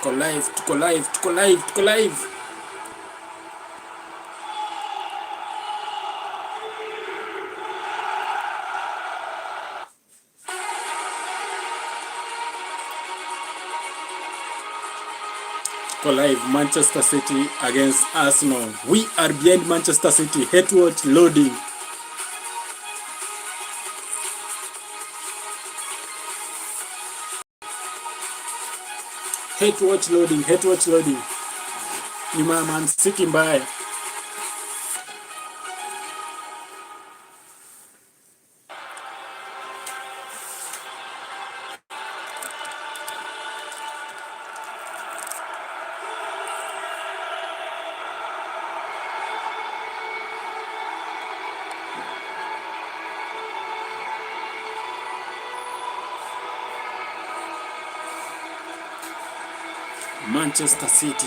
Tuko live, tuko live, tuko live, tuko live. Tuko live, Manchester City against Arsenal. We are behind Manchester City. Head watch loading. Head watch loading, head watch loading. Nyuma Man City mbaya. Manchester City.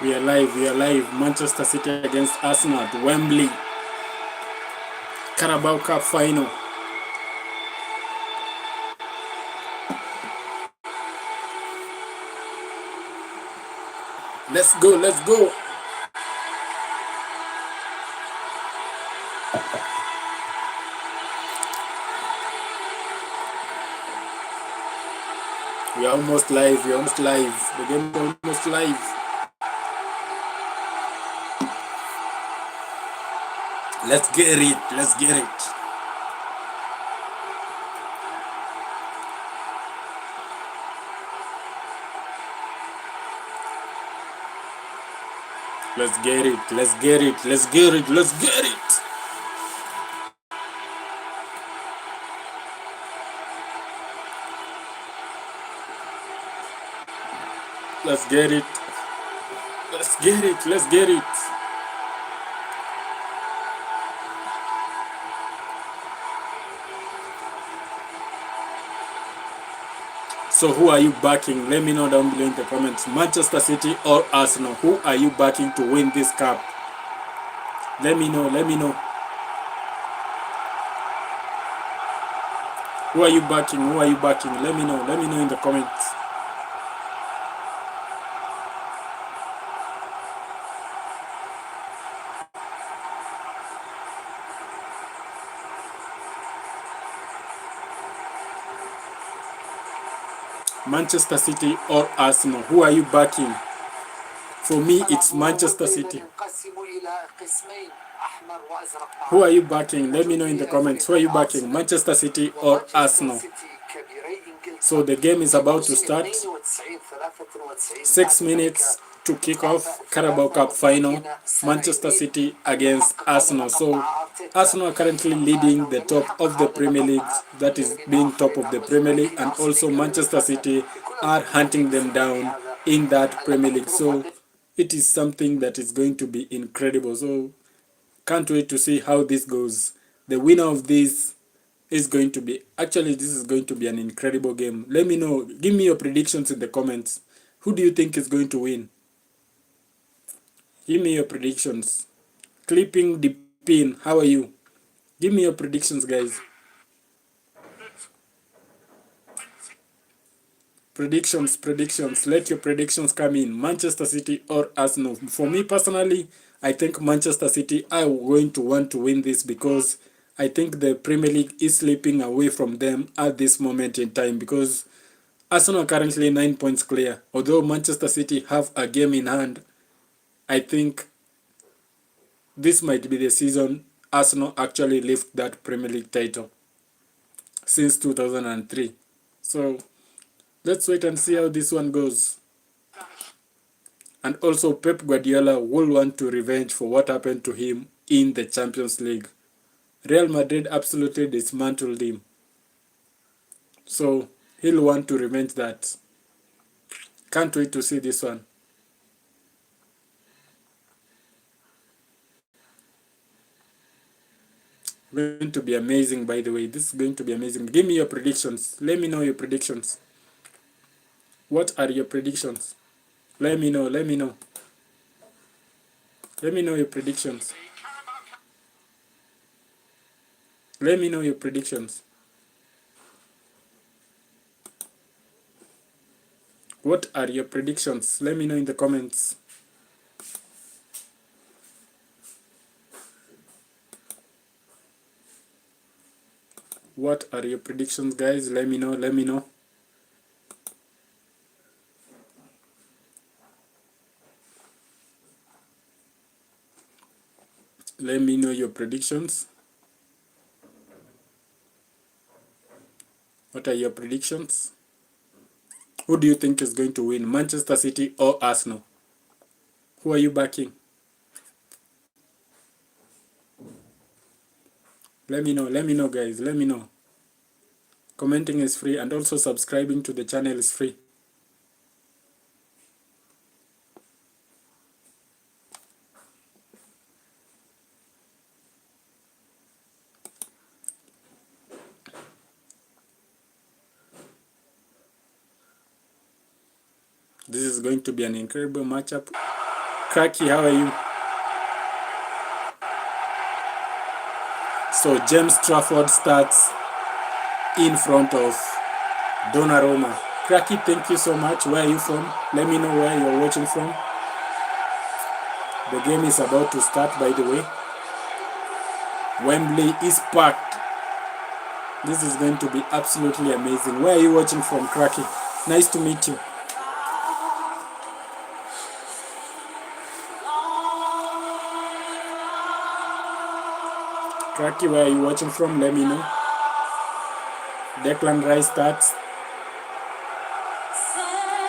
We are live, we are live. Manchester City against Arsenal at Wembley. Carabao Cup final. Let's go, let's go. We are almost live, we are almost live. The game is almost live. Let's get it, let's get it. Let's get it, let's get it, let's get it, let's get it. Let's get it. Let's get it, let's get it. So who are you backing? Let me know down below in the comments. Manchester City or Arsenal? Who are you backing to win this cup? Let me know, let me know. Who are you backing? Who are you backing? Let me know in the comments. Manchester City or Arsenal? Who are you backing? For me, it's Manchester City. Who are you backing? Let me know in the comments. Who are you backing? Manchester City or Arsenal? So the game is about to start. 6 minutes to kick off. Carabao Cup final. Manchester City against Arsenal. So Arsenal are currently leading the top of the Premier League. That is being top of the Premier League. And also Manchester City are hunting them down in that Premier League. So it is something that is going to be incredible. So can't wait to see how this goes. The winner of this is going to be, actually this is going to be an incredible game. Let me know, give me your predictions in the comments. Who do you think is going to win? Give me your predictions. Clipping the pin, how are you? Give me your predictions, guys. Predictions. Let your predictions come in. Manchester City or Arsenal? For me personally, I think Manchester City are going to want to win this because I think the Premier League is slipping away from them at this moment in time, because Arsenal are currently 9 points clear. Although Manchester City have a game in hand, I think this might be the season Arsenal actually lift that Premier League title since 2003. So let's wait and see how this one goes. And also Pep Guardiola will want to revenge for what happened to him in the Champions League. Real Madrid absolutely dismantled him. So he'll want to revenge that. Can't wait to see this one. Going to be amazing, by the way. This is going to be amazing. Give me your predictions. Let me know your predictions. What are your predictions? Let me know. Let me know. Let me know your predictions. Let me know your predictions. What are your predictions? Let me know in the comments. What are your predictions, guys? Let me know. Let me know. Let me know your predictions. What are your predictions? Who do you think is going to win, Manchester City or Arsenal? Who are you backing? Let me know, guys. Let me know. Commenting is free, and also subscribing to the channel is free. This is going to be an incredible matchup. Cracky, how are you? So James Trafford starts in front of Donnarumma. Cracky, thank you so much. Where are you from? Let me know where you're watching from. The game is about to start, by the way. Wembley is packed. This is going to be absolutely amazing. Where are you watching from, Cracky? Nice to meet you. Cracky, where are you watching from? Let me know. Declan Rice starts.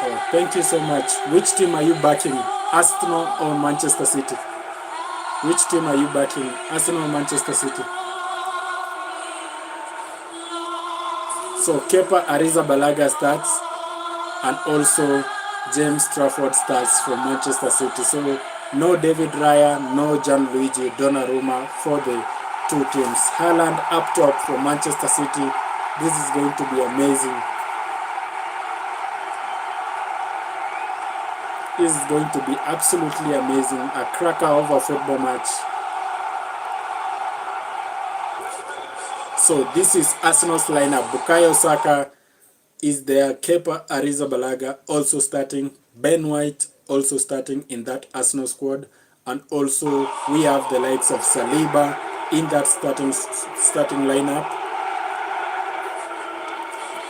Oh, thank you so much. Which team are you backing? Arsenal or Manchester City? Which team are you backing? Arsenal or Manchester City? So Kepa Arrizabalaga starts, and also James Trafford starts for Manchester City. So no David Raya, no Gianluigi Donnarumma for the two teams. Haaland up top for Manchester City. This is going to be amazing. This is going to be absolutely amazing. A cracker of a football match. So this is Arsenal's lineup. Bukayo Saka is there. Kepa Arrizabalaga also starting. Ben White also starting in that Arsenal squad. And also we have the likes of Saliba in that starting lineup.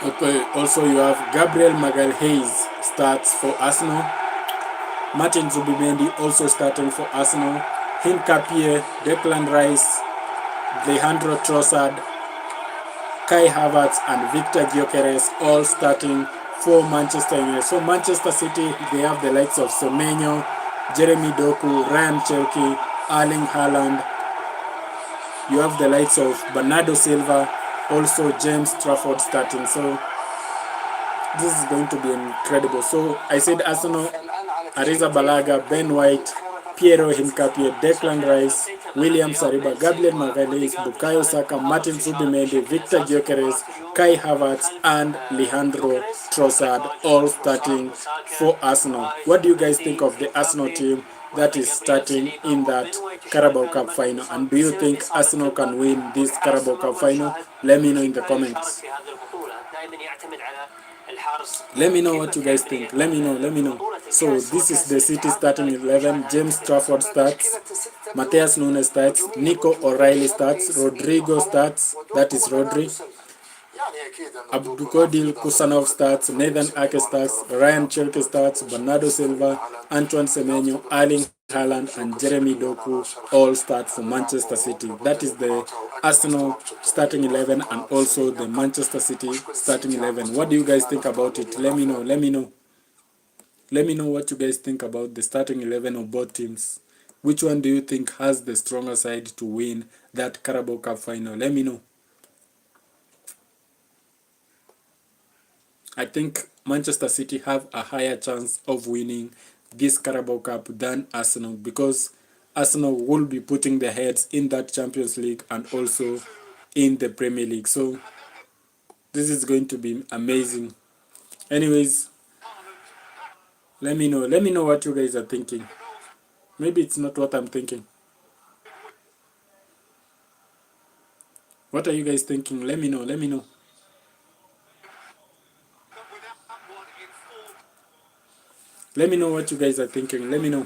Okay, also you have Gabriel Magalhaes starts for Arsenal. Martin Zubimendi also starting for Arsenal. Hincapie, Declan Rice, Leandro Trossard, Kai Havertz and Victor Gyökeres all starting for Manchester United. So Manchester City, they have the likes of Semenyo, Jeremy Doku, Ryan Cherki, Erling Haaland. You have the likes of Bernardo Silva, also James Trafford starting. So this is going to be incredible. So I said Arsenal, Arrizabalaga, Ben White, Piero Hincapie, Declan Rice, William Saliba, Gabriel Magalhaes, Bukayo Saka, Martin Zubimendi, Victor Gyökeres, Kai Havertz, and Leandro Trossard all starting for Arsenal. What do you guys think of the Arsenal team that is starting in that Carabao Cup final? And do you think Arsenal can win this Carabao Cup final? Let me know in the comments. Let me know what you guys think. Let me know. So this is the City starting 11. James Trafford starts. Matheus Nunes starts. Nico O'Reilly starts. Rodrigo starts. That is Rodri. Abdulkadir Kusanov starts. Nathan Ake starts. Ryan Cherki starts. Bernardo Silva, Antoine Semenyo, Erling Haaland and Jeremy Doku all start for Manchester City. That is the Arsenal starting 11 and also the Manchester City starting 11. What do you guys think about it? Let me know. Let me know what you guys think about the starting 11 of both teams. Which one do you think has the stronger side to win that Carabao Cup final? Let me know. I think Manchester City have a higher chance of winning this Carabao Cup than Arsenal, because Arsenal will be putting their heads in that Champions League and also in the Premier League. So this is going to be amazing. Anyways, Let me know. Let me know what you guys are thinking. Maybe it's not what I'm thinking. What are you guys thinking? Let me know. Let me know. Let me know what you guys are thinking. Let me know.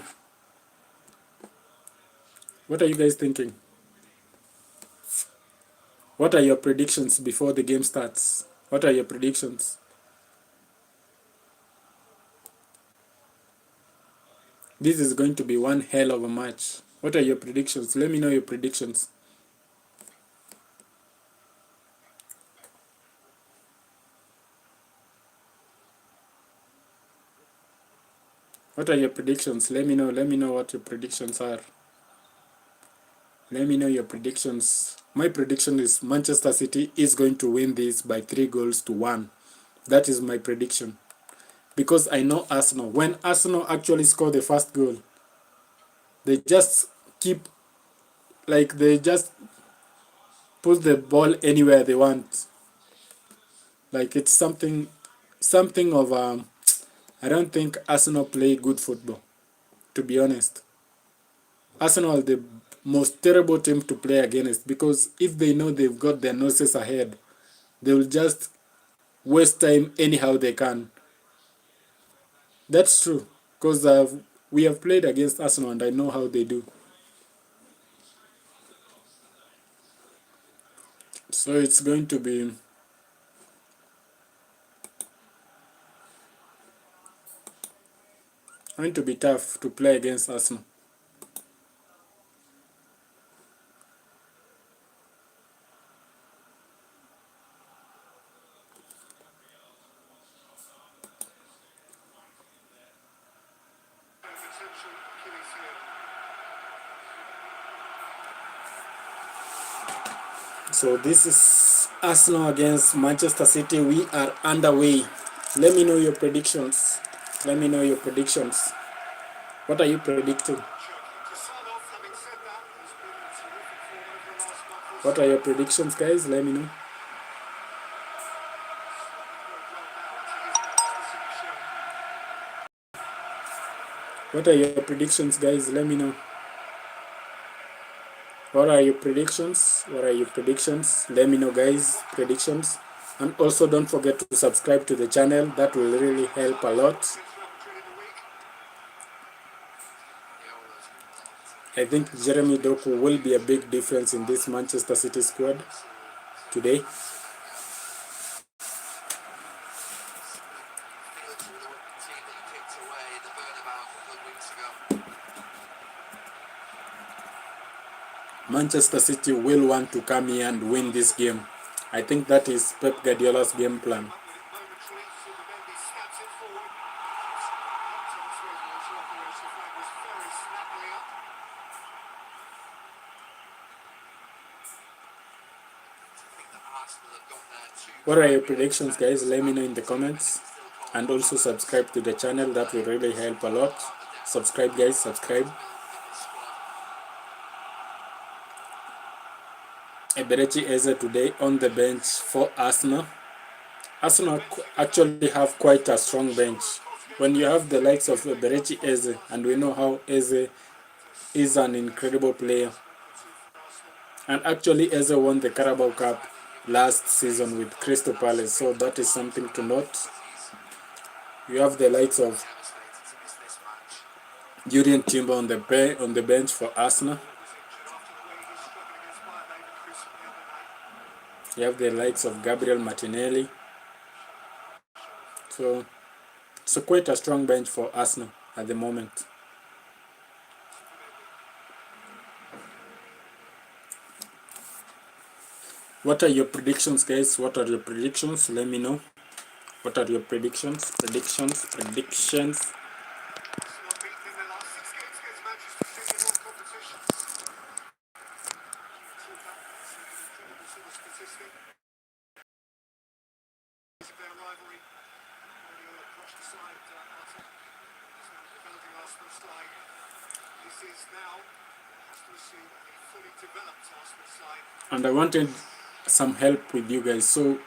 What are you guys thinking? What are your predictions before the game starts? What are your predictions? This is going to be one hell of a match. What are your predictions? Let me know your predictions. What are your predictions? Let me know. Let me know what your predictions are. Let me know your predictions. My prediction is Manchester City is going to win this by 3-1. That is my prediction. Because I know Arsenal. When Arsenal actually score the first goal, they just keep, like, they just put the ball anywhere they want. Like, it's something of I don't think Arsenal play good football, to be honest. Arsenal are the most terrible team to play against, because if they know they've got their noses ahead, they will just waste time anyhow they can. That's true, because we have played against Arsenal and I know how they do. So it's going to be tough to play against Arsenal. So this is Arsenal against Manchester City. We are underway. Let me know your predictions. Let me know your predictions. What are you predicting? What are your predictions, guys? Let me know. What are your predictions, guys? Let me know. What are your predictions? What are your predictions? Let me know, guys. Predictions. And also don't forget to subscribe to the channel. That will really help a lot. I think Jeremy Doku will be a big difference in this Manchester City squad today. Manchester City will want to come here and win this game. I think that is Pep Guardiola's game plan. What are your predictions, guys? Let me know in the comments. And also subscribe to the channel. That will really help a lot. Subscribe, guys. Subscribe. Eberechi Eze today on the bench for Arsenal. Arsenal actually have quite a strong bench. When you have the likes of Eberechi Eze, and we know how Eze is an incredible player. And actually Eze won the Carabao Cup last season with Crystal Palace, so that is something to note. You have the likes of Julian Timber on the bench for Arsenal. You have the likes of Gabriel Martinelli. So it's quite a strong bench for Arsenal at the moment. What are your predictions, guys? What are your predictions? Let me know. What are your predictions? Predictions. And I wanted some help with you guys. So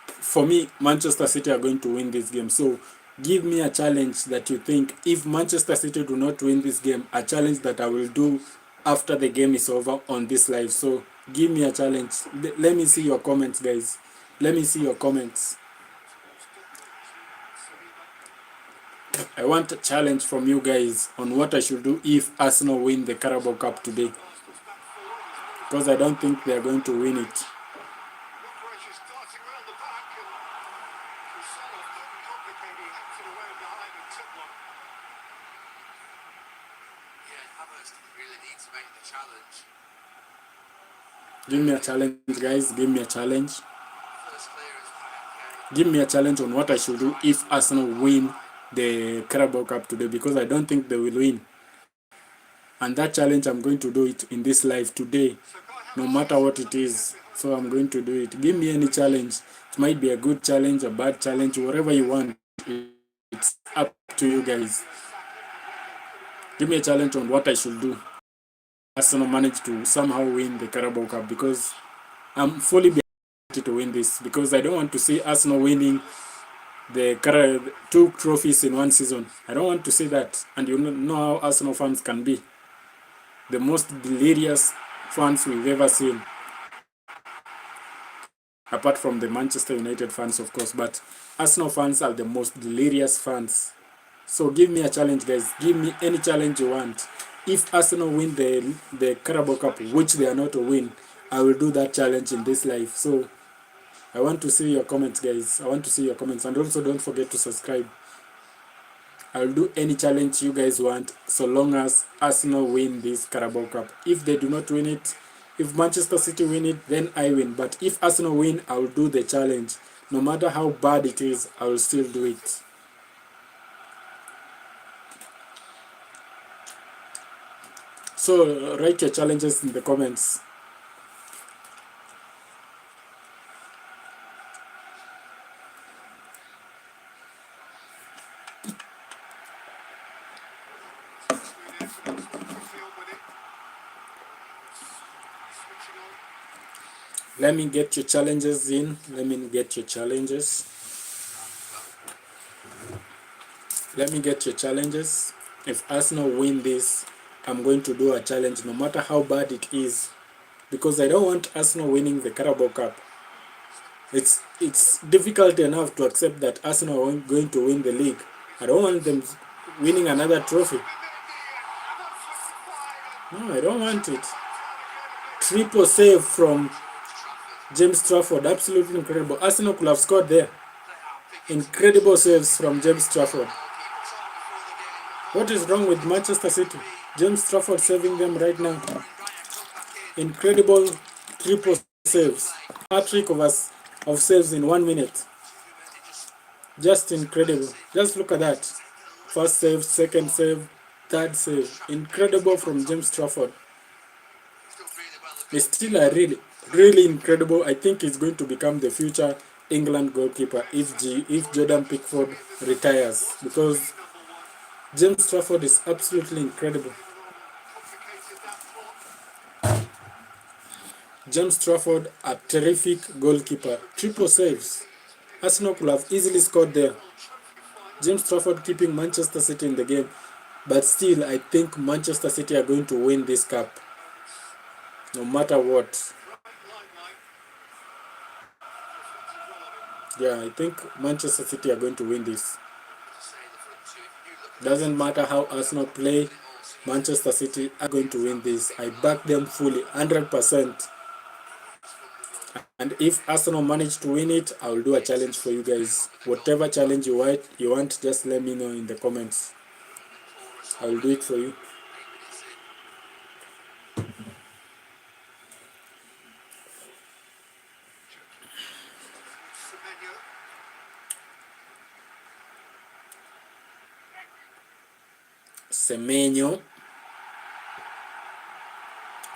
for me, Manchester City are going to win this game. So Give me a challenge that you think, if Manchester City do not win this game, a challenge that I will do after the game is over on this live. So give me a challenge. Let me see your comments, guys. Let me see your comments. I want a challenge from you guys on what I should do if Arsenal win the Carabao Cup today, because I don't think they are going to win it. Give me a challenge, guys. Give me a challenge. Give me a challenge on what I should do if Arsenal win the Carabao Cup today, because I don't think they will win. And that challenge, I'm going to do it in this live today, no matter what it is. So I'm going to do it. Give me any challenge. It might be a good challenge, a bad challenge, whatever you want. It's up to you guys. Give me a challenge on what I should do. Arsenal managed to somehow win the Carabao Cup, because I'm fully behind to win this, because I don't want to see Arsenal winning the 2 trophies in one season. I don't want to see that. And you know how Arsenal fans can be. The most delirious fans we've ever seen. Apart from the Manchester United fans, of course. But Arsenal fans are the most delirious fans. So give me a challenge, guys. Give me any challenge you want. If Arsenal win the Carabao Cup, which they are not to win, I will do that challenge in this live. So I want to see your comments, guys. I want to see your comments. And also don't forget to subscribe. I'll do any challenge you guys want, so long as Arsenal win this Carabao Cup. If they do not win it, if Manchester City win it, then I win. But if Arsenal win, I'll do the challenge. No matter how bad it is, I will still do it. So write your challenges in the comments. Let me get your challenges in. Let me get your challenges. Let me get your challenges. If Arsenal win this, I'm going to do a challenge, no matter how bad it is, because I don't want Arsenal winning the Carabao Cup. It's difficult enough to accept that Arsenal are going to win the league. I don't want them winning another trophy. No, I don't want it. Triple save from James Trafford, absolutely incredible. Arsenal could have scored there. Incredible saves from James Trafford. What is wrong with Manchester City? James Trafford saving them right now. Incredible triple saves. Hat-trick of saves in 1 minute. Just incredible. Just look at that. First save, second save, third save. Incredible from James Trafford. He's still a really incredible. I think he's going to become the future England goalkeeper if Jordan Pickford retires, because James Trafford is absolutely incredible. James Trafford, a terrific goalkeeper. Triple saves. Arsenal could have easily scored there. James Trafford keeping Manchester City in the game. But still, I think Manchester City are going to win this cup, no matter what. Yeah, I think Manchester City are going to win this. Doesn't matter how Arsenal play, Manchester City are going to win this. I back them fully, 100%. And if Arsenal manage to win it, I will do a challenge for you guys. Whatever challenge you want, just let me know in the comments. I will do it for you. Semenyo,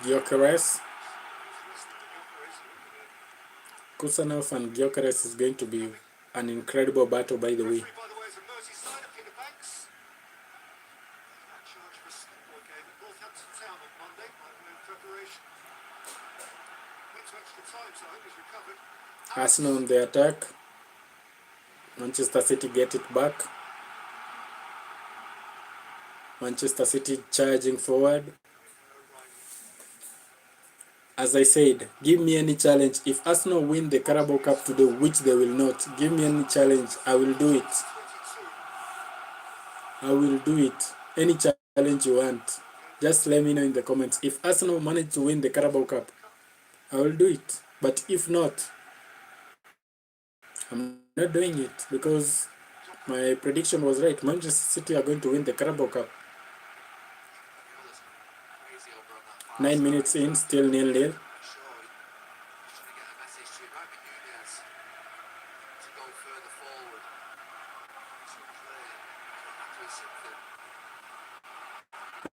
Gyökeres. Kusanov and Gyökeres is going to be an incredible battle, by the way. Arsenal on the attack. Manchester City get it back. Manchester City charging forward. As I said, give me any challenge. If Arsenal win the Carabao Cup today, which they will not, give me any challenge. I will do it. I will do it. Any challenge you want. Just let me know in the comments. If Arsenal manage to win the Carabao Cup, I will do it. But if not, I'm not doing it because my prediction was right. Manchester City are going to win the Carabao Cup. 9 minutes in, still 0-0.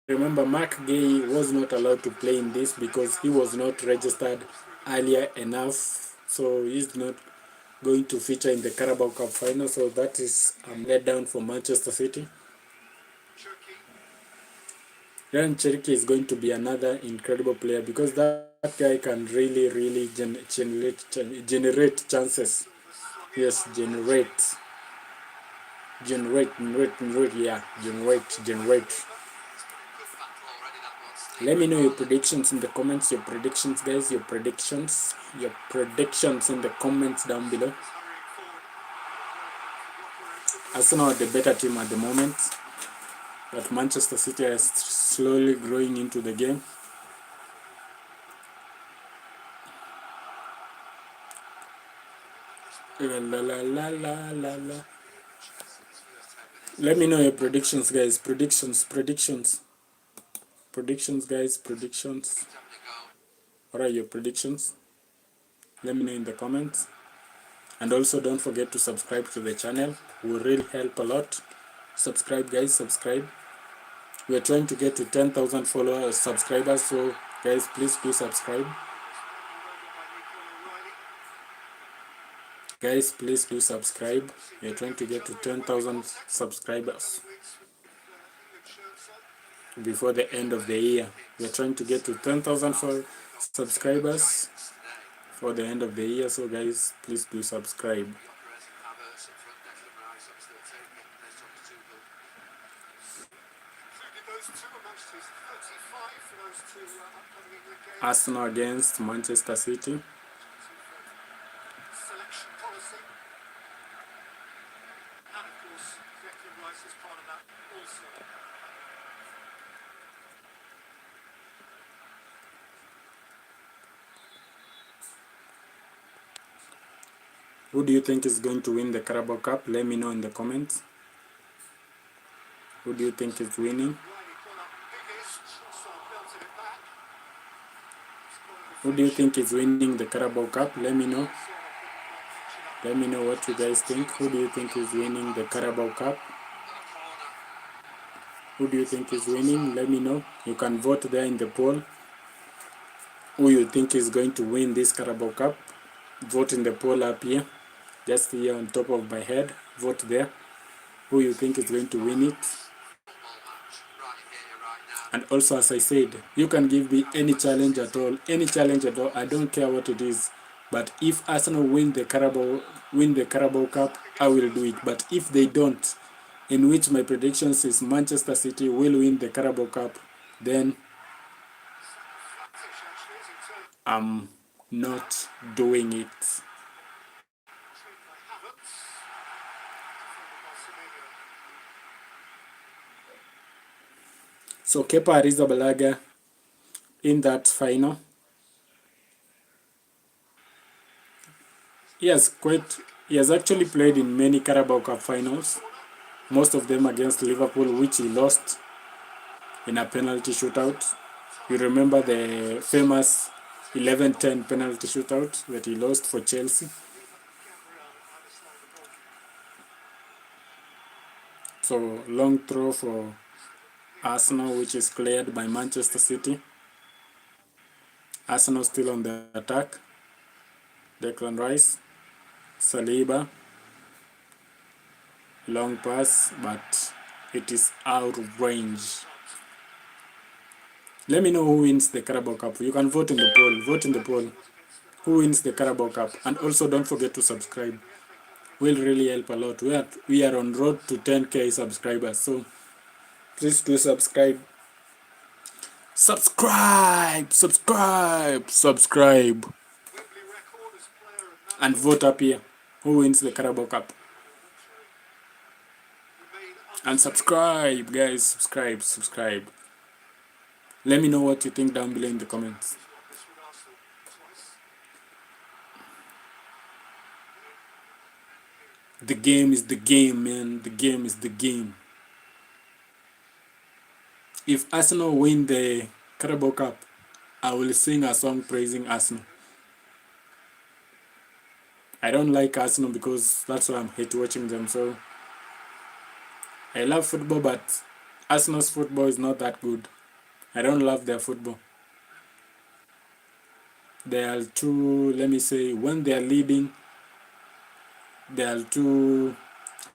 Remember, Mark Gay was not allowed to play in this because he was not registered earlier enough, so he's not going to feature in the Carabao Cup final, so that is let down for Manchester City. Ryan Cherky is going to be another incredible player because that guy can really generate chances. Yes, generate. Let me know your predictions in the comments. Your predictions, guys. Your predictions in the comments down below. Arsenal are the better team at the moment, but Manchester City is slowly growing into the game. Let me know your predictions, guys. Predictions, guys. Predictions. What are your predictions? Let me know in the comments. And also don't forget to subscribe to the channel. It will really help a lot. Subscribe, guys. Subscribe. We are trying to get to 10,000 subscribers. So, guys, please do subscribe. Guys, please do subscribe. We are trying to get to 10,000 subscribers before the end of the year. We are trying to get to 10,000 subscribers for the end of the year. So, guys, please do subscribe. Arsenal against Manchester City. Who do you think is going to win the Carabao Cup? Let me know in the comments. Who do you think is winning? Who do you think is winning the Carabao Cup? Let me know. Let me know what you guys think. Who do you think is winning the Carabao Cup? Who do you think is winning? Let me know. You can vote there in the poll. Who you think is going to win this Carabao Cup? Vote in the poll up here. Just here on top of my head. Vote there. Who you think is going to win it? And also, as I said, you can give me any challenge at all. Any challenge at all. I don't care what it is. But if Arsenal win the Carabao Cup, I will do it. But if they don't, in which my predictions is Manchester City will win the Carabao Cup, then I'm not doing it. So Kepa Arrizabalaga in that final. He has actually played in many Carabao Cup finals, most of them against Liverpool, which he lost in a penalty shootout. You remember the famous 11-10 penalty shootout that he lost for Chelsea. So long throw for Arsenal, which is cleared by Manchester City. Arsenal still on the attack. Declan Rice, Saliba, long pass, but it is out of range. Let me know who wins the Carabao Cup. You can vote in the poll. Vote in the poll. Who wins the Carabao Cup? And also don't forget to subscribe. Will really help a lot. We are on road to 10k subscribers. So Please do subscribe. Subscribe. And vote up here. Who wins the Carabao Cup? And subscribe, guys. Subscribe. Let me know what you think down below in the comments. The game is the game, man. The game is the game. If Arsenal win the Carabao Cup, I will sing a song praising Arsenal. I don't like Arsenal because that's why I hate watching them. So I love football, but Arsenal's football is not that good. I don't love their football. They are too, let me say, when they are leading, they are too,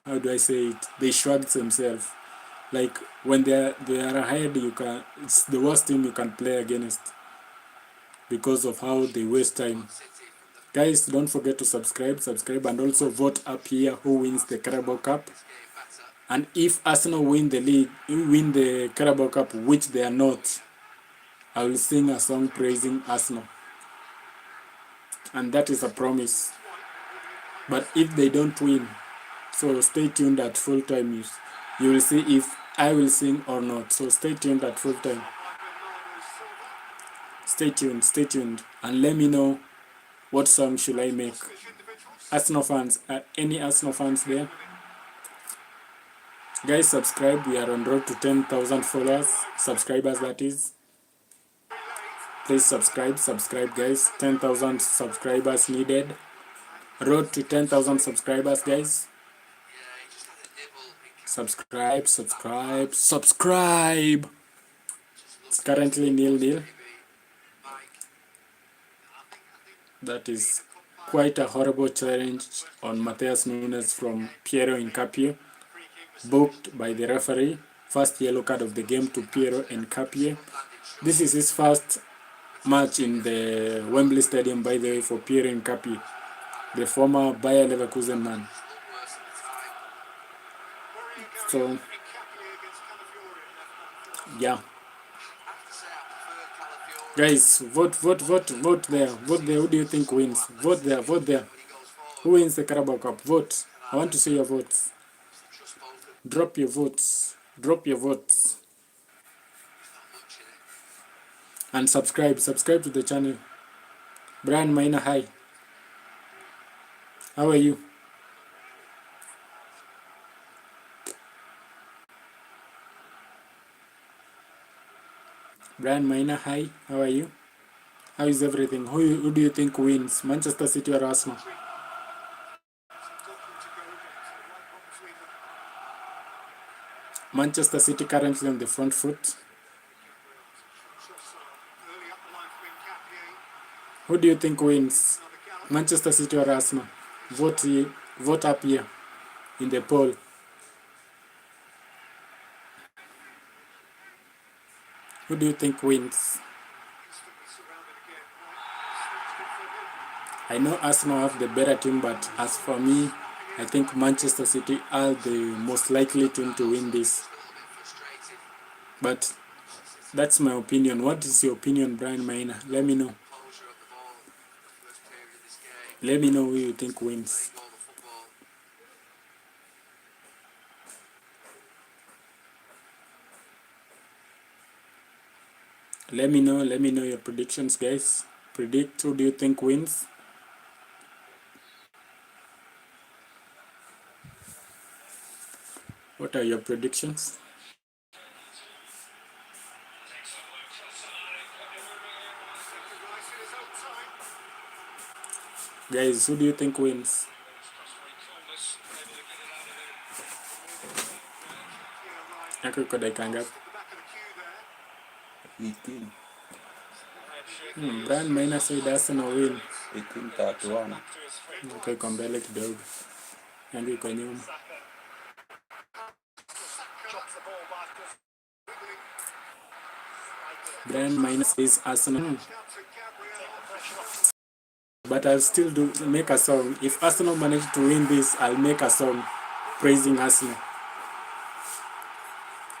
how do I say it? They shrug themselves. Like when they are ahead, it's the worst team you can play against because of how they waste time. Guys, don't forget to subscribe, and also vote up here who wins the Carabao Cup. And if Arsenal win the Carabao Cup, which they are not, I will sing a song praising Arsenal. And that is a promise. But if they don't win, so stay tuned at full time. You will see if I will sing or not. So stay tuned at full time. Stay tuned. And let me know what song should I make. Arsenal fans, any Arsenal fans there? Guys, subscribe. We are on road to 10,000 followers, subscribers that is. Please subscribe guys. 10,000 subscribers needed. Road to 10,000 subscribers, guys. Subscribe. It's currently 0-0. That is quite a horrible challenge on Matheus Nunes from Piero Incapie, booked by the referee. First yellow card of the game to Piero Incapie. This is his first match in the Wembley Stadium, by the way, for Piero Incapie, the former Bayer Leverkusen man. So, yeah. Guys, vote there. Who do you think wins? Vote there. Who wins the Carabao Cup? Vote. I want to see your votes. Drop your votes. And subscribe to the channel. Brian Maina, hi. How are you? Brian Maina, hi. How are you? How is everything? Who do you think wins? Manchester City or Arsenal? Manchester City currently on the front foot. Who do you think wins? Manchester City or Arsenal? Vote up here in the poll. Who do you think wins? I know Arsenal have the better team, but as for me, I think Manchester City are the most likely team to win this. But that's my opinion. What is your opinion, Brian Maina? Let me know. Let me know who you think wins. Let me know your predictions, guys. Predict who do you think wins. What are your predictions? Guys, who do you think wins? Ako ko daikanga. 18. Brian Maina said Arsenal win. 18-31. Okay, kwa mbele kidogo. Yangu iko nyuma. Brian Maina says Arsenal. But I'll still make a song. If Arsenal manage to win this, I'll make a song praising Arsenal.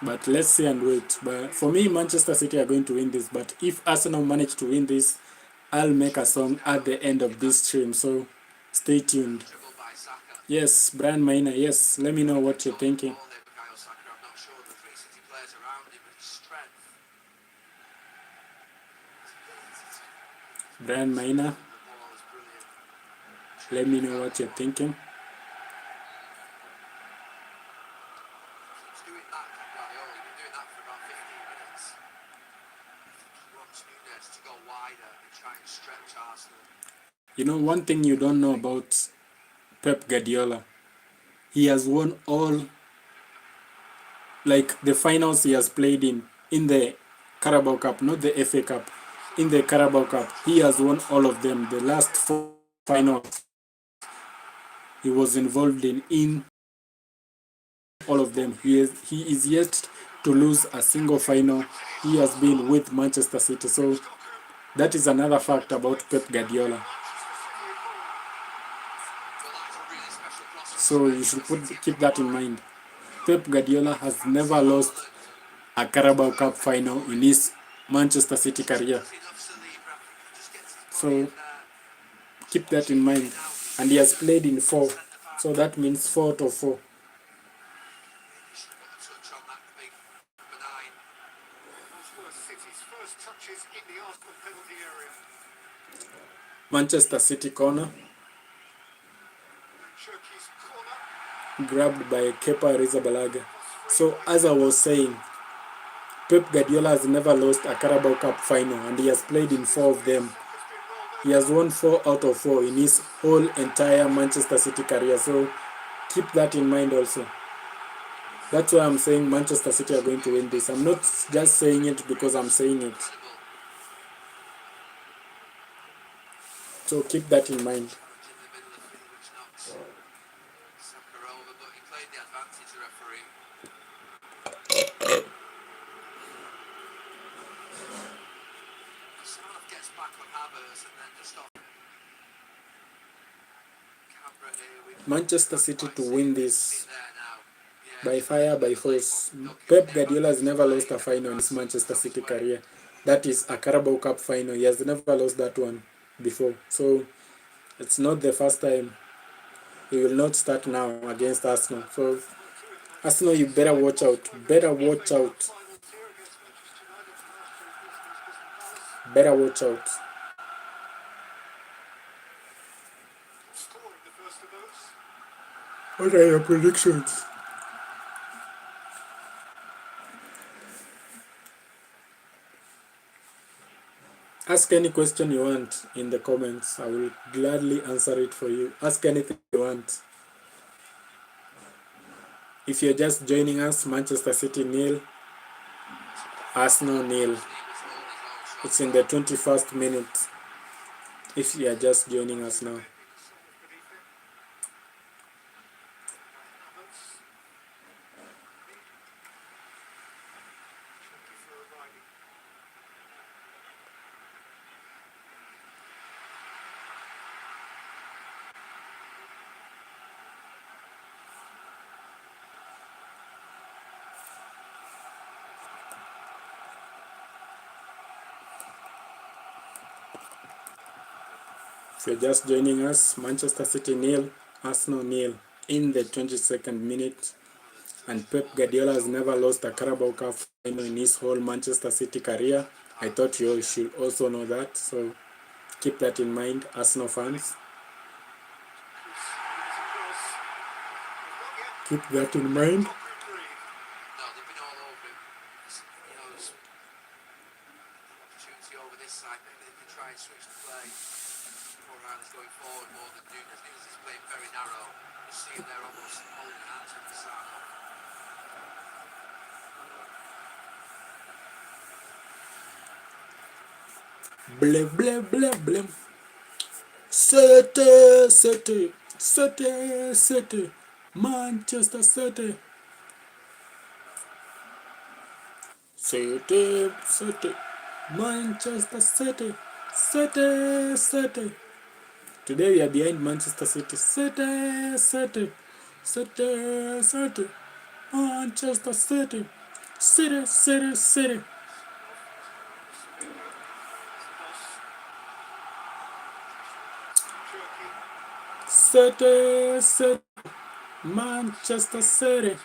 But let's see and wait. But for me, Manchester City are going to win this. But if Arsenal manage to win this, I'll make a song at the end of this stream. So stay tuned. Yes, Brian Maina. Yes, let me know what you're thinking. Brian Maina, let me know what you're thinking. You know, one thing you don't know about Pep Guardiola, he has won all, like the finals he has played in the Carabao Cup, not the FA Cup, in the Carabao Cup. He has won all of them. The last 4 finals he was involved in all of them. He is yet to lose a single final. He has been with Manchester City. So that is another fact about Pep Guardiola. So you should keep that in mind. Pep Guardiola has never lost a Carabao Cup final in his Manchester City career. So keep that in mind. And he has played in 4. So that means 4 out of 4. Manchester City corner. Grabbed by Kepa Arrizabalaga. So as I was saying, Pep Guardiola has never lost a Carabao Cup final and he has played in 4 of them. He has won 4 out of 4 in his whole entire Manchester City career. So keep that in mind also. That's why I'm saying Manchester City are going to win this. I'm not just saying it because I'm saying it. So keep that in mind. Manchester City to win this by fire, by force. Pep Guardiola has never lost a final in his Manchester City career. That is a Carabao Cup final. He has never lost that one before. So it's not the first time. He will not start now against Arsenal. So Arsenal, you better watch out. Better watch out. Better watch out. What are your predictions? Ask any question you want in the comments. I will gladly answer it for you. Ask anything you want. If you're just joining us, Manchester City nil, Arsenal nil. It's in the 21st minute. If you are just joining us now. If you're just joining us, Manchester City nil, Arsenal nil in the 22nd minute. And Pep Guardiola has never lost a Carabao Cup final in his whole Manchester City career. I thought you all should also know that, so keep that in mind, Arsenal fans. Keep that in mind. O'Reilly's going forward more than Nunes. Nunes is playing very narrow. You see him there almost holding hands with the side. Blim, blim, blim, blim. City, City, City, City, Manchester City. City, City, Manchester City, City, City. Today we are behind Manchester City. City, City, City, City, Manchester City. City, city, city. City, city. Manchester City.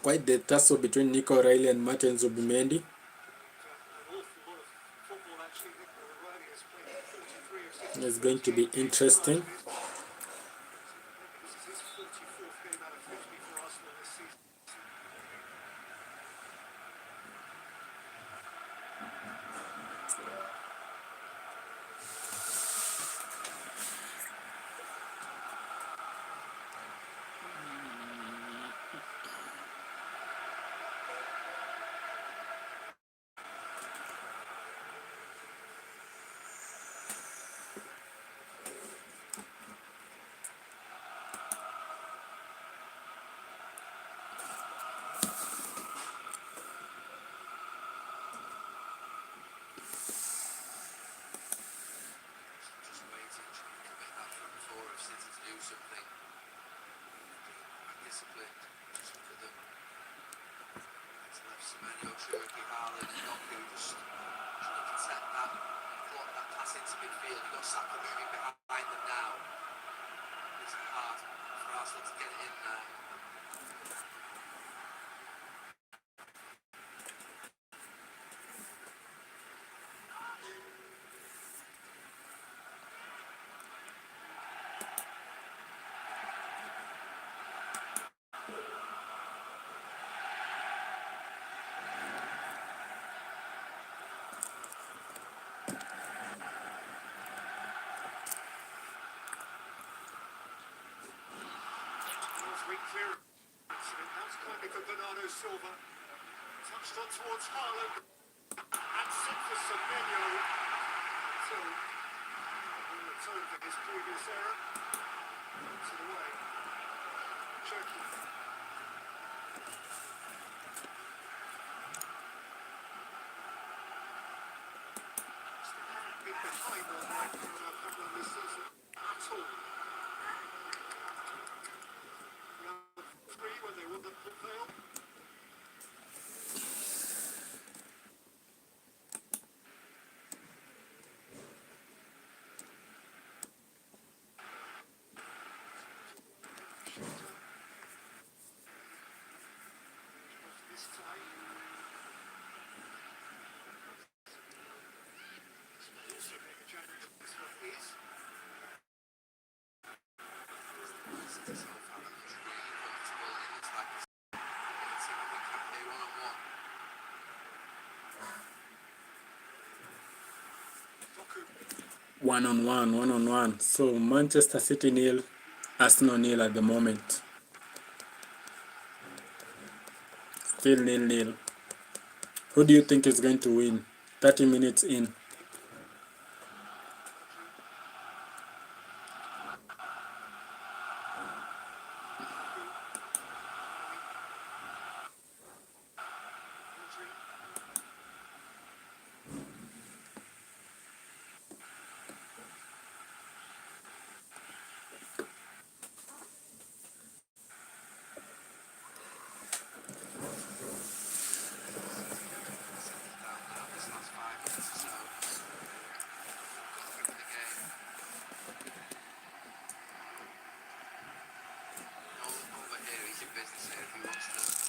Quite the tussle between Nico O'Reilly and Martin Zubimendi. It's going to be interesting. One on one. So Manchester City nil, Arsenal nil at the moment. Still nil nil. Who do you think is going to win? 30 minutes in.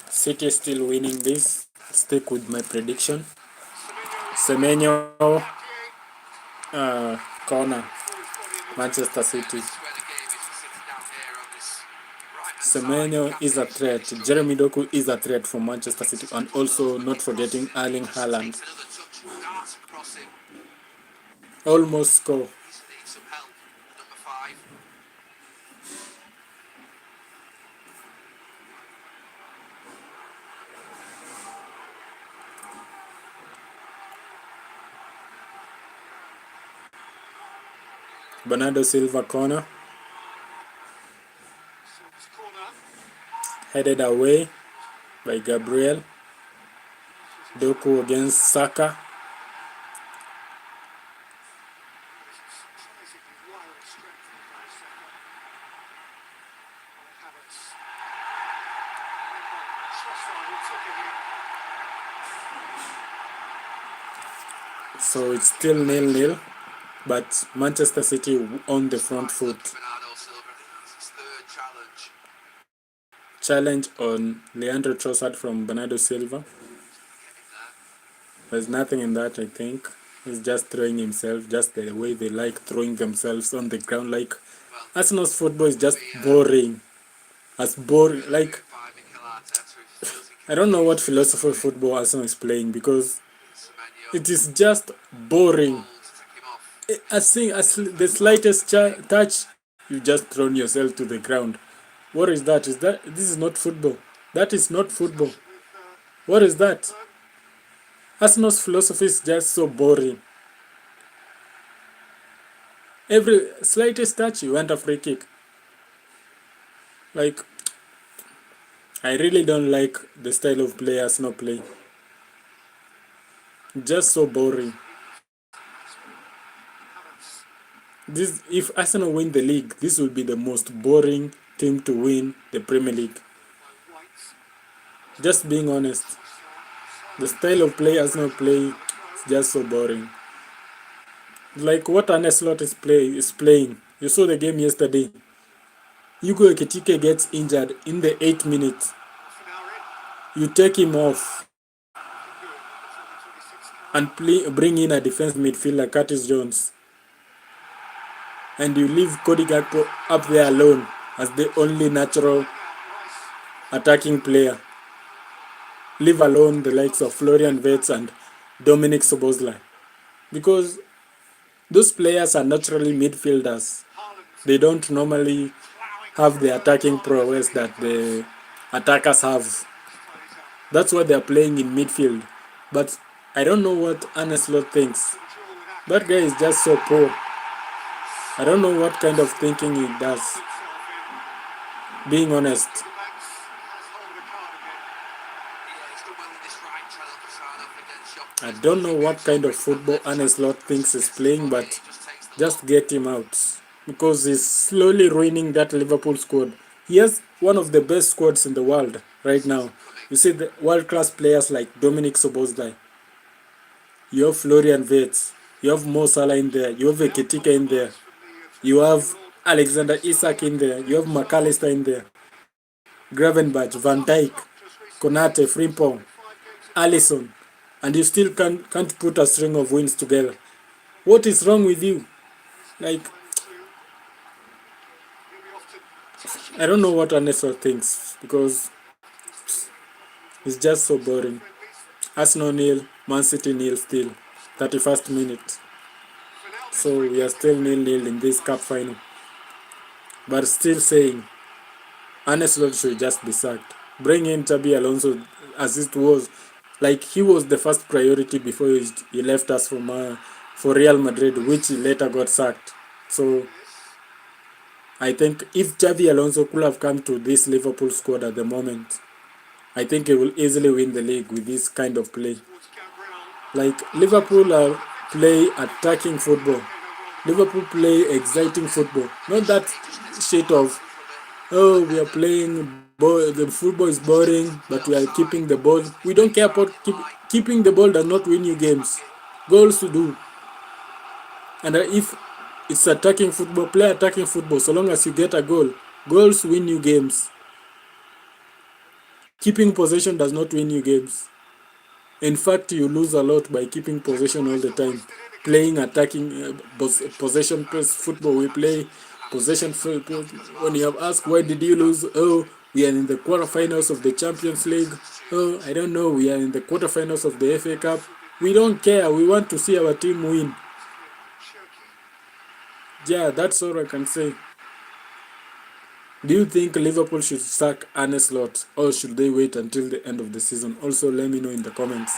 City still winning this. Stick with my prediction. Semenyo, corner, Manchester City. Semenyo is a threat. Jeremy Doku is a threat for Manchester City, and also not forgetting Erling Haaland. Almost score. Bernardo Silva corner, headed away by Gabriel. Doku against Saka. So it's still 0-0, but Manchester City on the front foot. Challenge on Leandro Trossard from Bernardo Silva. There's nothing in that, I think. He's just throwing himself, just the way they like throwing themselves on the ground. Like, Arsenal's football is just boring. As boring, like, I don't know what philosophy of football Arsenal is playing, because it is just boring. As the slightest touch, you just thrown yourself to the ground. What is that? This is not football. That is not football. What is that? Arsenal's philosophy is just so boring. Every slightest touch, you want a free kick. Like, I really don't like the style of play Arsenal play. Just so boring. If Arsenal win the league, this will be the most boring team to win the Premier League. Just being honest. The style of play Arsenal play is just so boring. Like what Arne Slot is playing. You saw the game yesterday. Hugo Ekitike gets injured in the 8th minute. You take him off and bring in a defense midfielder, Curtis Jones. And you leave Cody Gakpo up there alone as the only natural attacking player. Leave alone the likes of Florian Wirtz and Dominic Szoboszlai. Because those players are naturally midfielders. They don't normally have the attacking prowess that the attackers have. That's why they're playing in midfield. But I don't know what Arne Slot thinks. That guy is just so poor. I don't know what kind of thinking he does. Being honest. I don't know what kind of football Arne Slot thinks he's playing, but just get him out. Because he's slowly ruining that Liverpool squad. He has one of the best squads in the world right now. You see the world-class players like Dominic Szoboszlai. You have Florian Wirtz. You have Mo Salah in there. You have Ekitike in there. You have Alexander Isak in there. You have McAllister in there. Gravenberch, Van Dijk, Konate, Frimpong, Alisson. And you still can't put a string of wins together. What is wrong with you? Like, I don't know what Arne Slot thinks, because it's just so boring. Arsenal 0, Man City 0 still. 31st minute. So we are still 0-0 in this cup final. But still saying, Arne Slot should just be sacked. Bring in Xabi Alonso as it was. Like, he was the first priority before he left us for Real Madrid, which he later got sacked. So I think if Xabi Alonso could have come to this Liverpool squad at the moment, I think he will easily win the league with this kind of play. Like, Liverpool play attacking football. Liverpool play exciting football. Not that shit of, oh, we are playing, the football is boring, but we are keeping the ball. We don't care about keeping the ball does not win you games. Goals to do. And if it's attacking football, play attacking football. So long as you get a goal, goals win you games. Keeping possession does not win you games. In fact, you lose a lot by keeping possession all the time. Playing attacking possession press football, we play possession football. When you have asked why did you lose, oh, we are in the quarterfinals of the Champions League. Oh, I don't know, we are in the quarterfinals of the FA Cup. We don't care. We want to see our team win. Yeah, that's all I can say. Do you think Liverpool should sack Arne Slot, or should they wait until the end of the season? Also, let me know in the comments.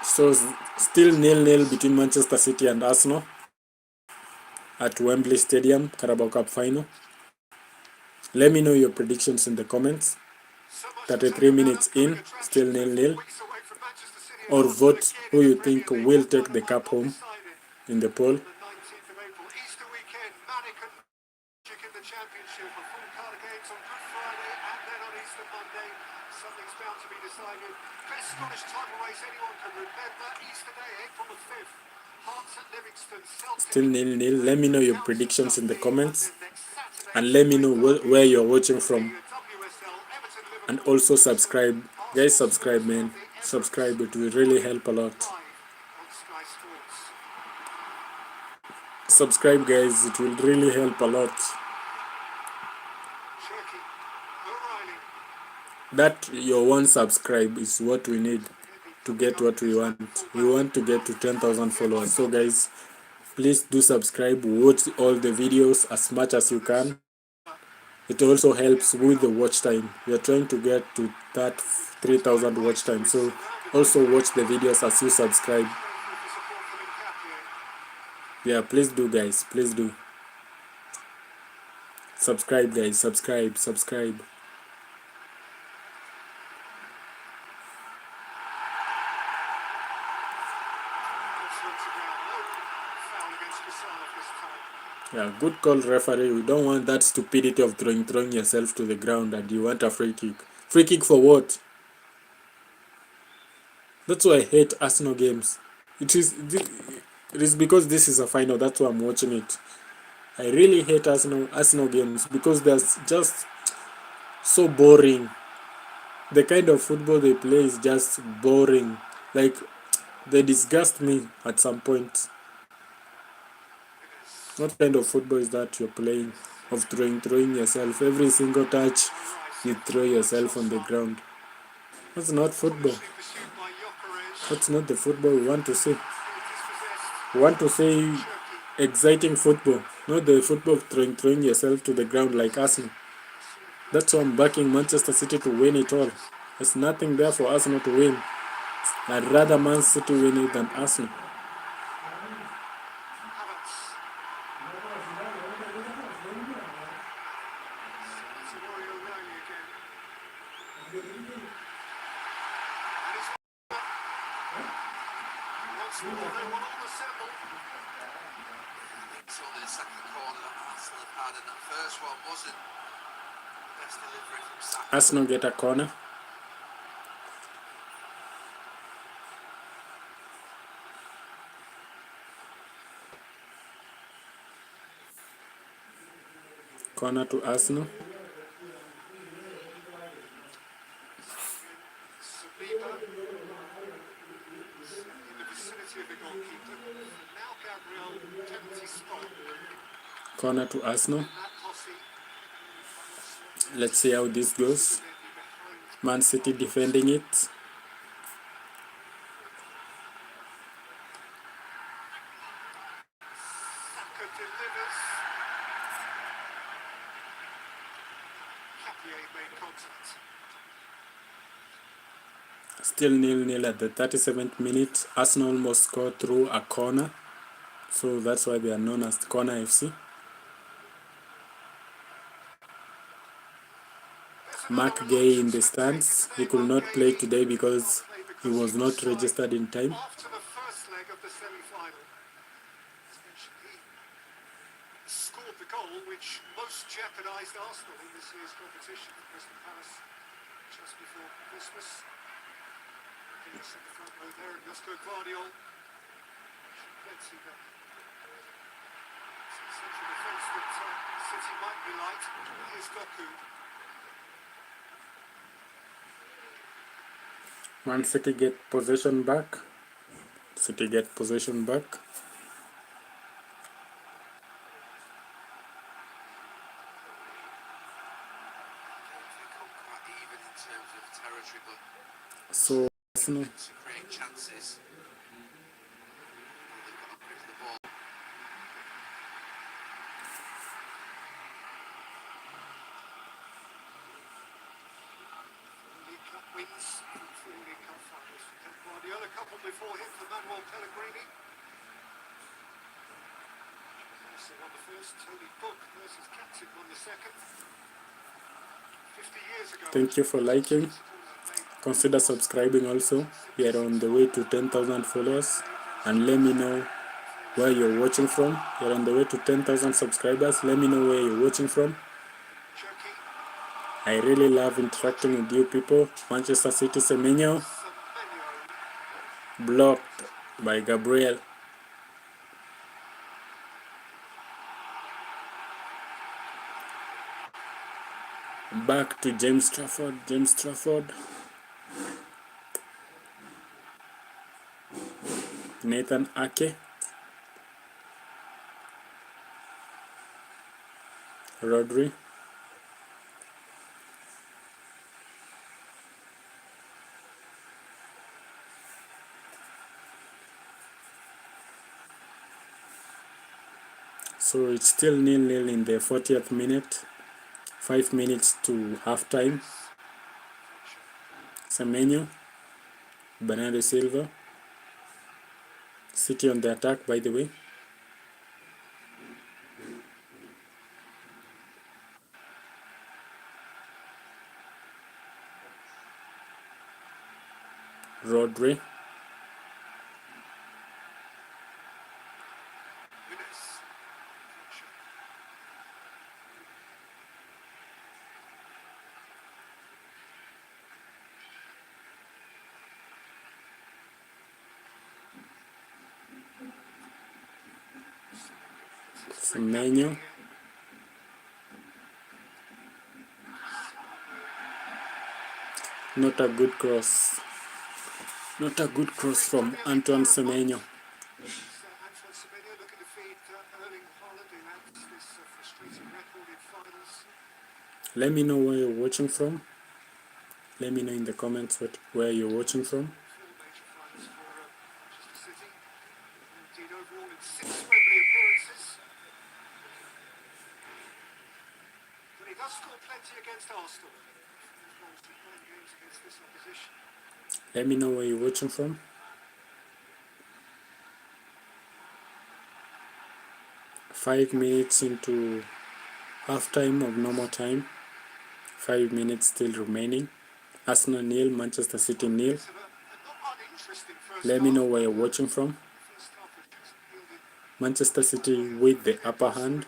So still 0-0 between Manchester City and Arsenal at Wembley Stadium, Carabao Cup final. Let me know your predictions in the comments. 33 minutes in, still 0-0. Or vote who you think will take the cup home in the poll. Still 0-0. Let me know your predictions in the comments. And let me know where you're watching from. And also subscribe. Guys, subscribe, man. Subscribe. It will really help a lot. Subscribe, guys. It will really help a lot. That your one subscribe is what we need to get what we want. We want to get to 10,000 followers. So guys, please do subscribe. Watch all the videos as much as you can. It also helps with the watch time. We are trying to get to that 3,000 watch time. So also watch the videos as you subscribe. Yeah, please do, guys. Please do. Subscribe, guys. Subscribe. Yeah, good call, referee. We don't want that stupidity of throwing yourself to the ground, and you want a free kick. Free kick for what? That's why I hate Arsenal games. It is because this is a final. That's why I'm watching it. I really hate Arsenal games because they're just so boring. The kind of football they play is just boring. Like, they disgust me at some point. What kind of football is that you're playing? Of throwing yourself. Every single touch, you throw yourself on the ground. That's not football. That's not the football we want to see. We want to see exciting football, not the football of throwing yourself to the ground like Arsenal. That's why I'm backing Manchester City to win it all. There's nothing there for Arsenal to win. I'd rather Man City win it than Arsenal. Arsenal get a corner. Corner to Arsenal. Corner to Arsenal. Let's see how this goes. Man City defending it. Still 0-0 at the 37th minute. Arsenal almost scored through a corner. So that's why they are known as Corner FC. Mark Gay in the stands. He could not play today because he was not registered in time. Scored the goal which most jeopardised Arsenal in this year's competition. Crystal Palace just before Christmas. Here's in the front row there, Nico O'Reilly. Let's see that. Central defence that City might be light. Here's Doku. Man City get possession back. City get possession back. So Arsenal. Wins for League Cup finals for Pep Guardiola. A couple before him for Manuel Pellegrini. Ferguson won the first, Tony Book versus Captain won the second. 50 years ago. Thank you for liking. Consider subscribing also. We are on the way to 10,000 followers, and let me know where you're watching from. You're on the way to 10,000 subscribers. Let me know where you're watching from. I really love interacting with you people. Manchester City Semenyo, blocked by Gabriel. Back to James Trafford. James Trafford. Nathan Ake. Rodri. So it's still 0-0 in the 40th minute. 5 minutes to half time. Semenyo. Bernardo Silva. City on the attack, by the way. Rodri. Semenyo. Not a good cross. Not a good cross from Antoine Semenyo. Let me know where you're watching from. Let me know in the comments where you're watching from. He does score plenty against Arsenal. Let me know where you're watching from. Five minutes into half time of normal time. 5 minutes still remaining. Arsenal 0, Manchester City 0. Let me know where you're watching from. Manchester City with the upper hand.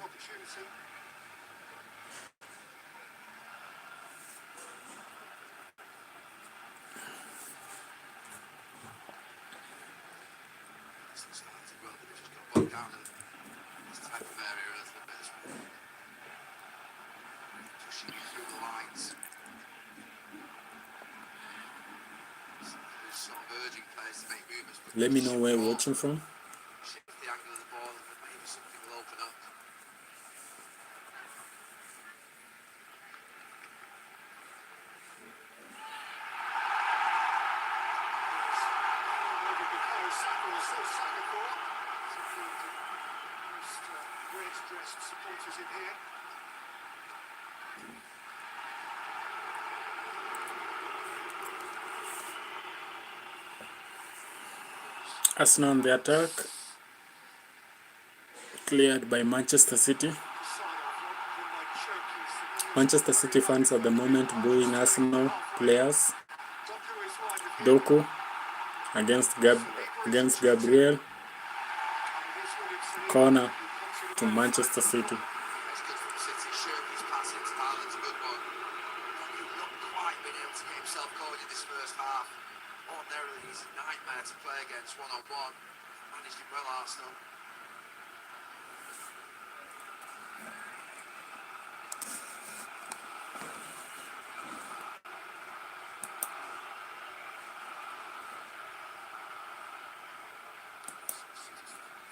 Let me know where you're watching from. Arsenal on the attack. Cleared by Manchester City. Manchester City fans at the moment booing Arsenal players. Doku against Gabriel. Corner to Manchester City.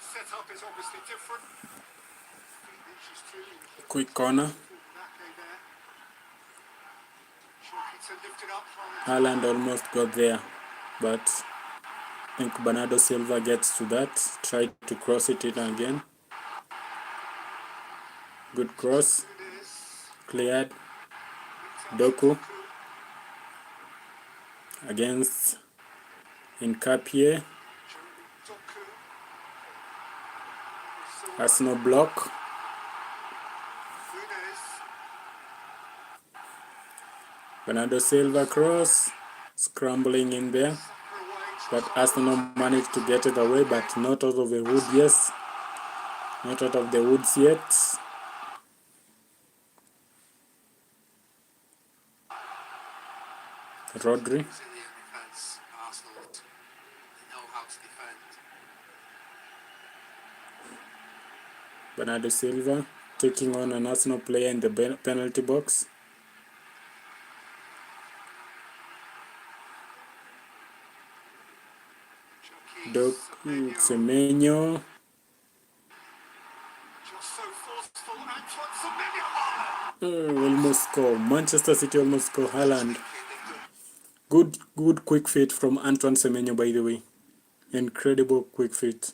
Setup is obviously different. Quick corner. Haaland almost got there, but I think Bernardo Silva gets to that. Tried to cross it in again. Good cross. Cleared. Doku against in Capier. Jeremy Doku. Arsenal block. Funes. Bernardo Silva cross. Scrambling in there. But Arsenal managed to get it away, but not out of the wood, yes. Not out of the woods yet. Rodri. Bernardo Silva taking on an Arsenal player in the penalty box. Semenyo. Almost score. Manchester City almost score. Haaland. Good quick feet from Antoine Semenyo, by the way. Incredible quick feet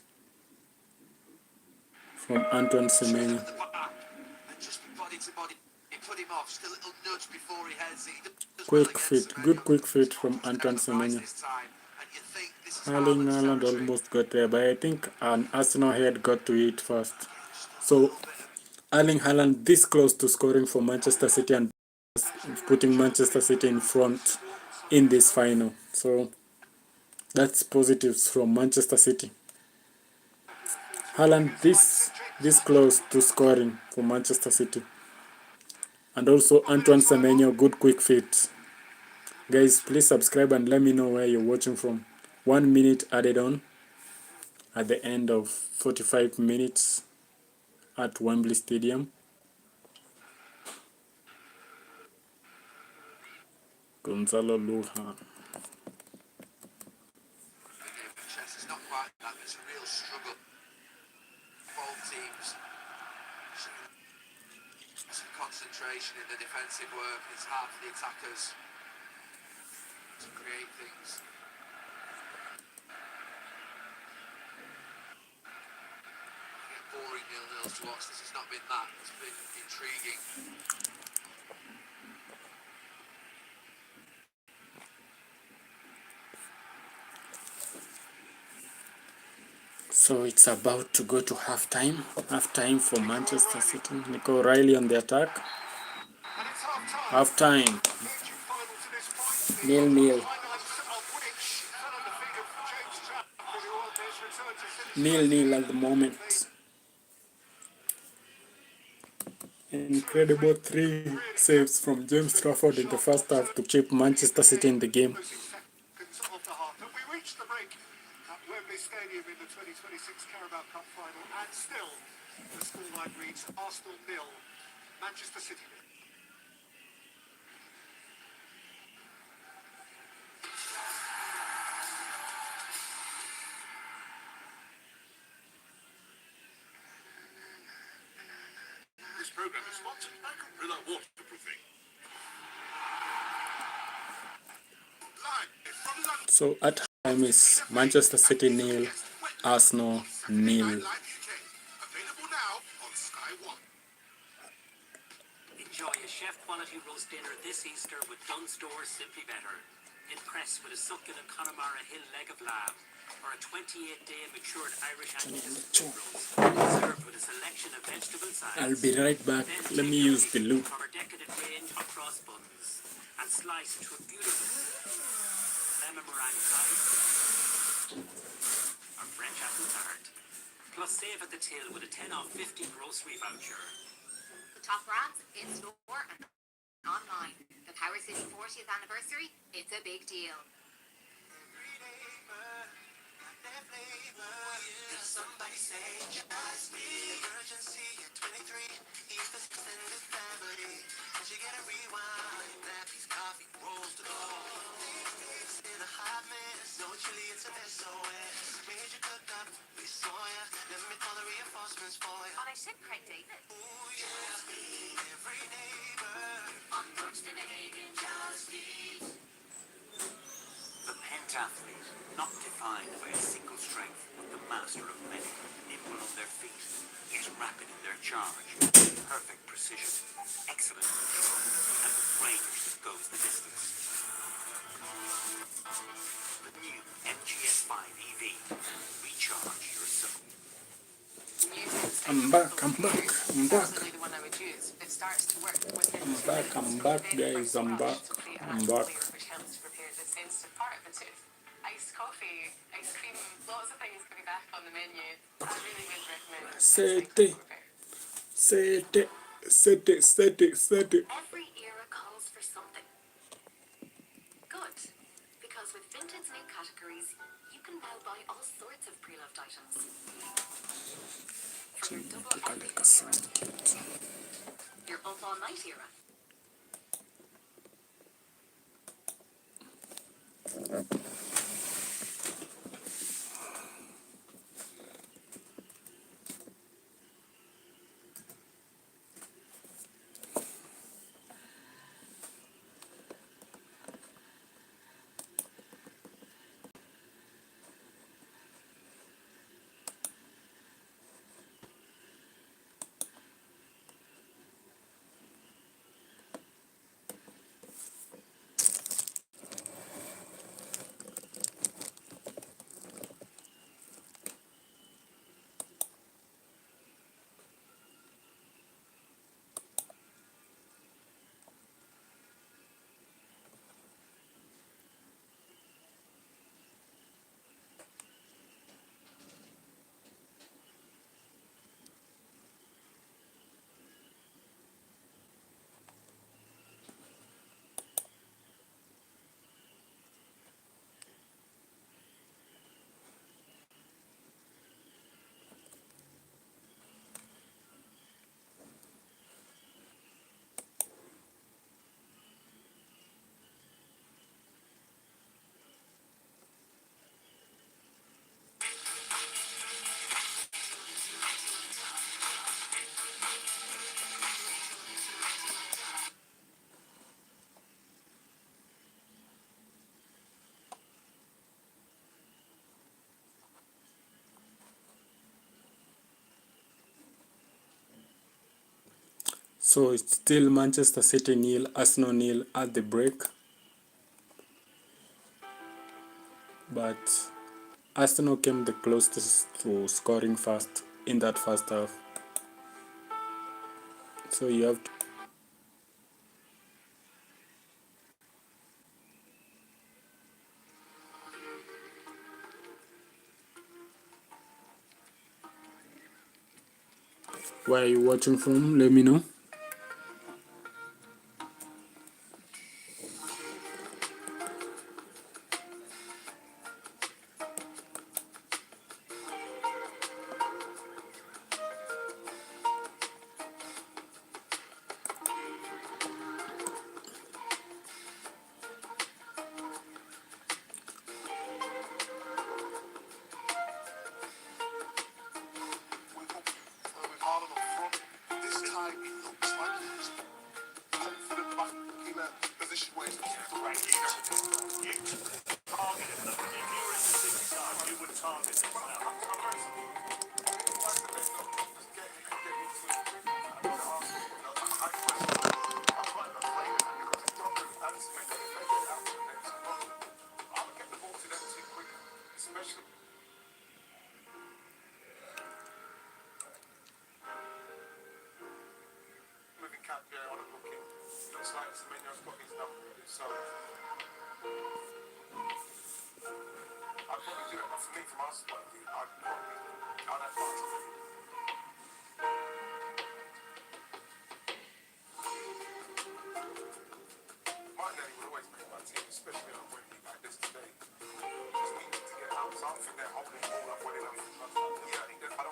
from Antoine Semenyo. Quick feet. Good quick feet from Antoine Semenyo. Erling Haaland almost got there, but I think an Arsenal head got to it first. So Erling Haaland this close to scoring for Manchester City and putting Manchester City in front in this final. So that's positives from Manchester City. Haaland this close to scoring for Manchester City. And also Antoine Semenyo, good quick feet. Guys, please subscribe and let me know where you're watching from. 1 minute added on at the end of 45 minutes at Wembley Stadium. Gonzalo Lujan. It's not quite that, it's a real struggle. Both teams. Some concentration in the defensive work. It's hard for the attackers to create things. Boring 0-0s to watch. This has not been that. It's been intriguing. So it's about to go to halftime. Halftime for Manchester City. Nico O'Reilly on the attack. Halftime. 0-0. 0-0 at the moment. Incredible 3 saves from James Trafford in the first half to keep Manchester City in the game. We reached the break at Wembley Stadium in the 2026 Carabao Cup final, and still the scoreline reads Arsenal 0, Manchester City 0. This program is sponsored by Gorilla Waterproofing. So at time is Manchester City 0, Arsenal 0. Enjoy a chef-quality roast dinner this Easter with Dunstore's Simply Better. Impress with a succulent Connemara Hill leg of lamb or a 28-day matured Irish Angus spring roast, served with a selection of vegetable sides. I'll be right back. Let me use the loop. From our decadent range of cross buns and slice into a beautiful lemon meringue pie or French apple tart. Plus save at the till with a 10 off 50 grocery voucher. The top brands in store and online. The Power City 40th anniversary, it's a big deal. Somebody say just me. Emergency at 23. He's the extended family. Cause you get a rewind. Nappies, coffee, rolls to go. It's in a hot mess. No chili, it's an SOS. Made you cook up, we saw ya. Let me call the reinforcements for ya. On a ship, Craig David. Ooh, yeah. Every neighbor. On Brooks to the Hagen, just me. The pentathlete, not defined by a single strength, but the master of many, nimble on their feet, yet rapid in their charge, perfect precision, excellent control, and a range that goes the distance. The new MGS5 EV. Recharge your soul. I'm back, I'm back, I'm back. Absolutely the one I would use. It starts to work within I'm 2 back, minutes. I'm back, Then guys, first I'm brush back, to create an I'm actual back. layer, which helps to prepare the sensitive part of the tooth. Iced coffee, ice cream, lots of things could be back on the menu. I really would recommend next time Set to it, prepare. set it, set it, set it, set it. Every era calls for something. Good. Because with Vintage new categories, you can now buy all sorts of pre-loved items. From your double elegance era, your up all night era, So it's still Manchester City nil, Arsenal nil at the break. But Arsenal came the closest to scoring first in that first half. So you have to where are you watching from? Let me know. With Haaland up front, this time he looks like he's confident back in a position where he's Right, you targeted them. If you were in the City side, you would target them now. Especially moving cap here on a booking. Looks like Semenyo's got his number, so I'd probably do it. But for me, from our point of view, I'd have fun. Martinelli would always make my team, especially on a Wembley like this today. Just needed to get out. So I don't think they're holding the ball up well enough. Yeah, I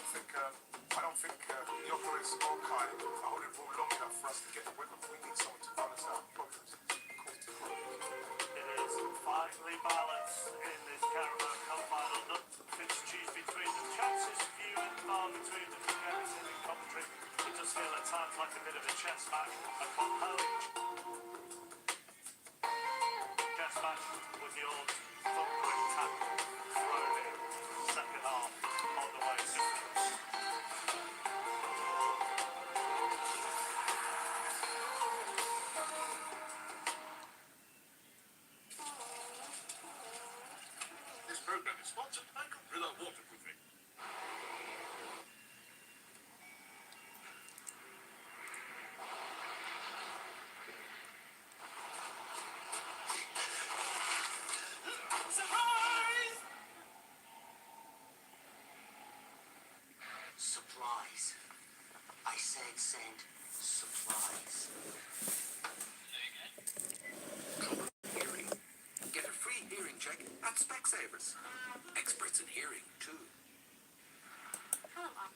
don't think Gyökeres or Kai are holding the ball long enough for us to get the weapon. We need someone to balance out problems. It is finely balanced in this Carabao Cup final. Not fits cheese between them. Chances few and far between them. Ferguson in commentary. It does feel at times like a bit of a chess match. A compelling chess match with the old footprint tackle thrown in. Second half on the way. Supplies. I said send supplies. Hearing. Get a free hearing check at Specsavers. Experts in hearing, too. Hello, Mom.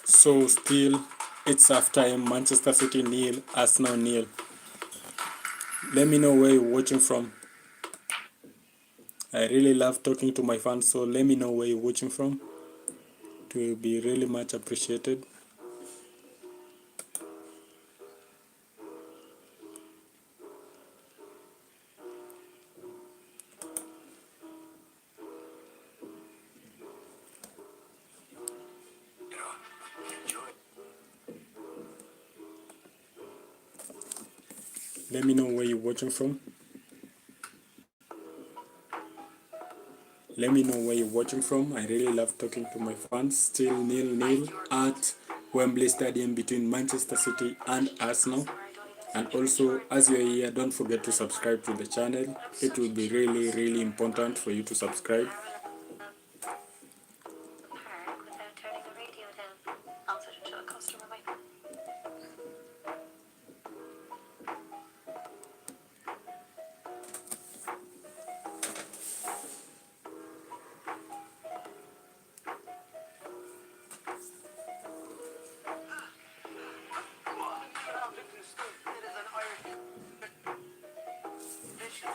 So still, it's half time. Manchester City nil, Arsenal nil. Let me know where you're watching from. I really love talking to my fans, so let me know where you're watching from. It will be really much appreciated. Enjoy. Let me know where you're watching from. Let me know where you're watching from. I really love talking to my fans. Still 0-0 at Wembley Stadium between Manchester City and Arsenal. And also, as you're here, don't forget to subscribe to the channel. It will be really, really important for you to subscribe. Park without turning the radio down. I'll set it to a customer mic. It is an Irish tradition.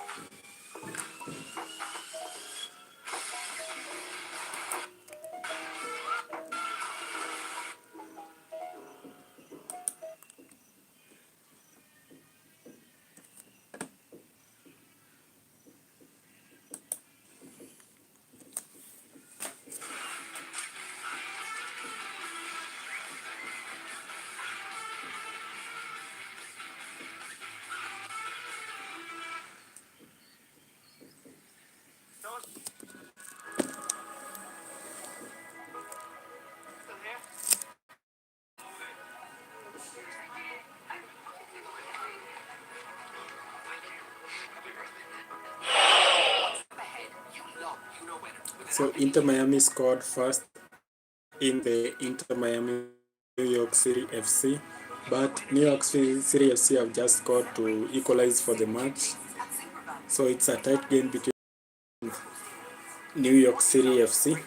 So Inter Miami scored first in the Inter Miami New York City FC, but New York City FC have just scored to equalize for the match. So it's a tight game between New York City FC,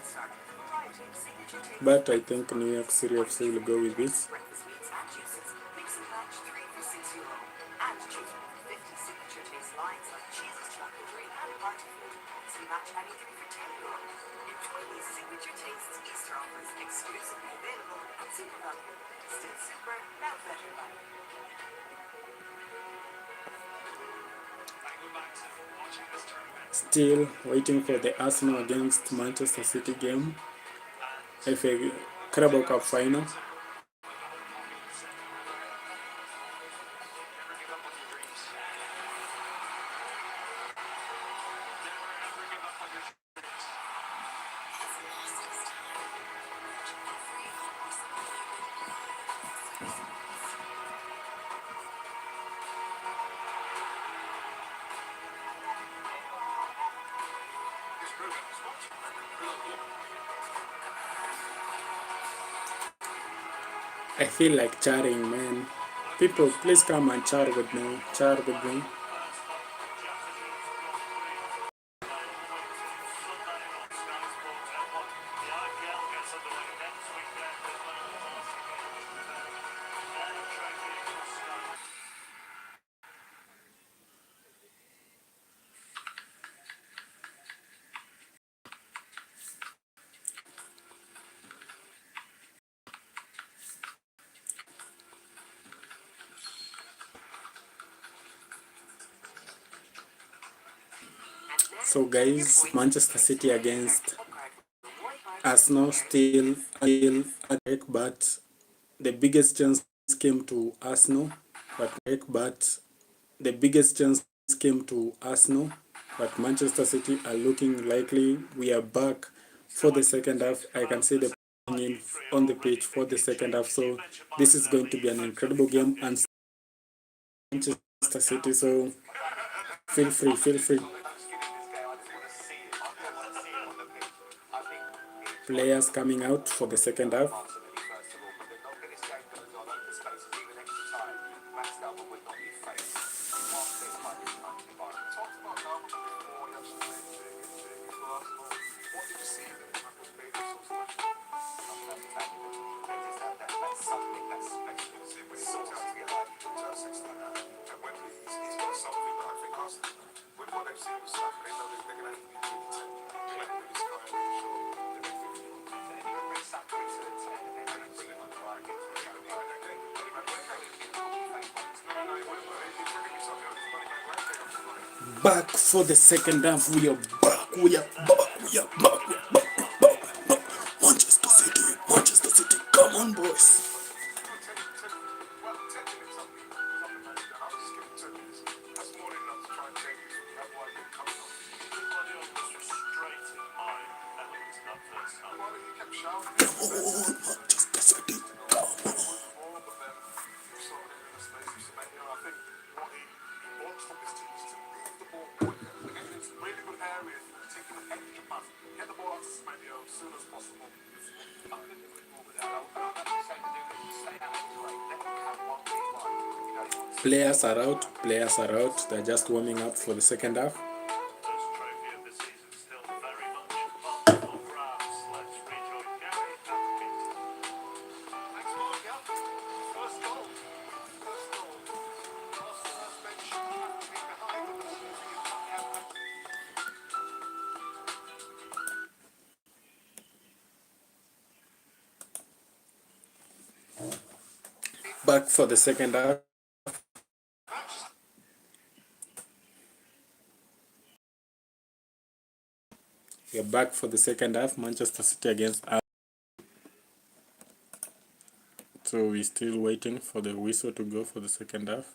but I think New York City FC will go with this. Still waiting for the Arsenal against Manchester City game, FA Carabao Cup final. I feel like chatting, man. People, please come and chat with me. Chat with me. So guys, Manchester City against Arsenal still a break, but the biggest chance came to Arsenal. But the biggest chance came to Arsenal. But Manchester City are looking likely. We are back for the second half. I can see the in on the pitch for the second half. So this is going to be an incredible game, and Manchester City. So feel free. Players coming out for the second half. Back for the second half. We are back. Manchester City. Come on, boys. Manchester City. Players are out. They're just warming up for the second half. Back for the second half. We're back for the second half. Manchester City against us. So we're still waiting for the whistle to go for the second half.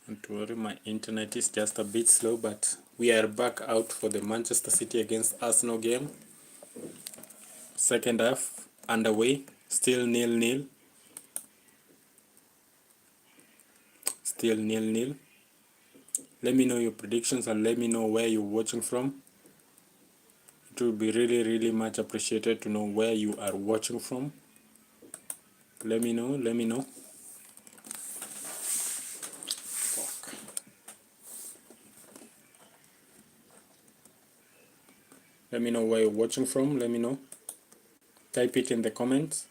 Don't worry, my internet is just a bit slow, but we are back out for the Manchester City against Arsenal game. Second half underway, still nil-nil. Still nil-nil. Let me know your predictions and let me know where you're watching from. It will be really much appreciated to know where you are watching from. Let me know. Fuck. Let me know where you're watching from. Let me know. Type it in the comments.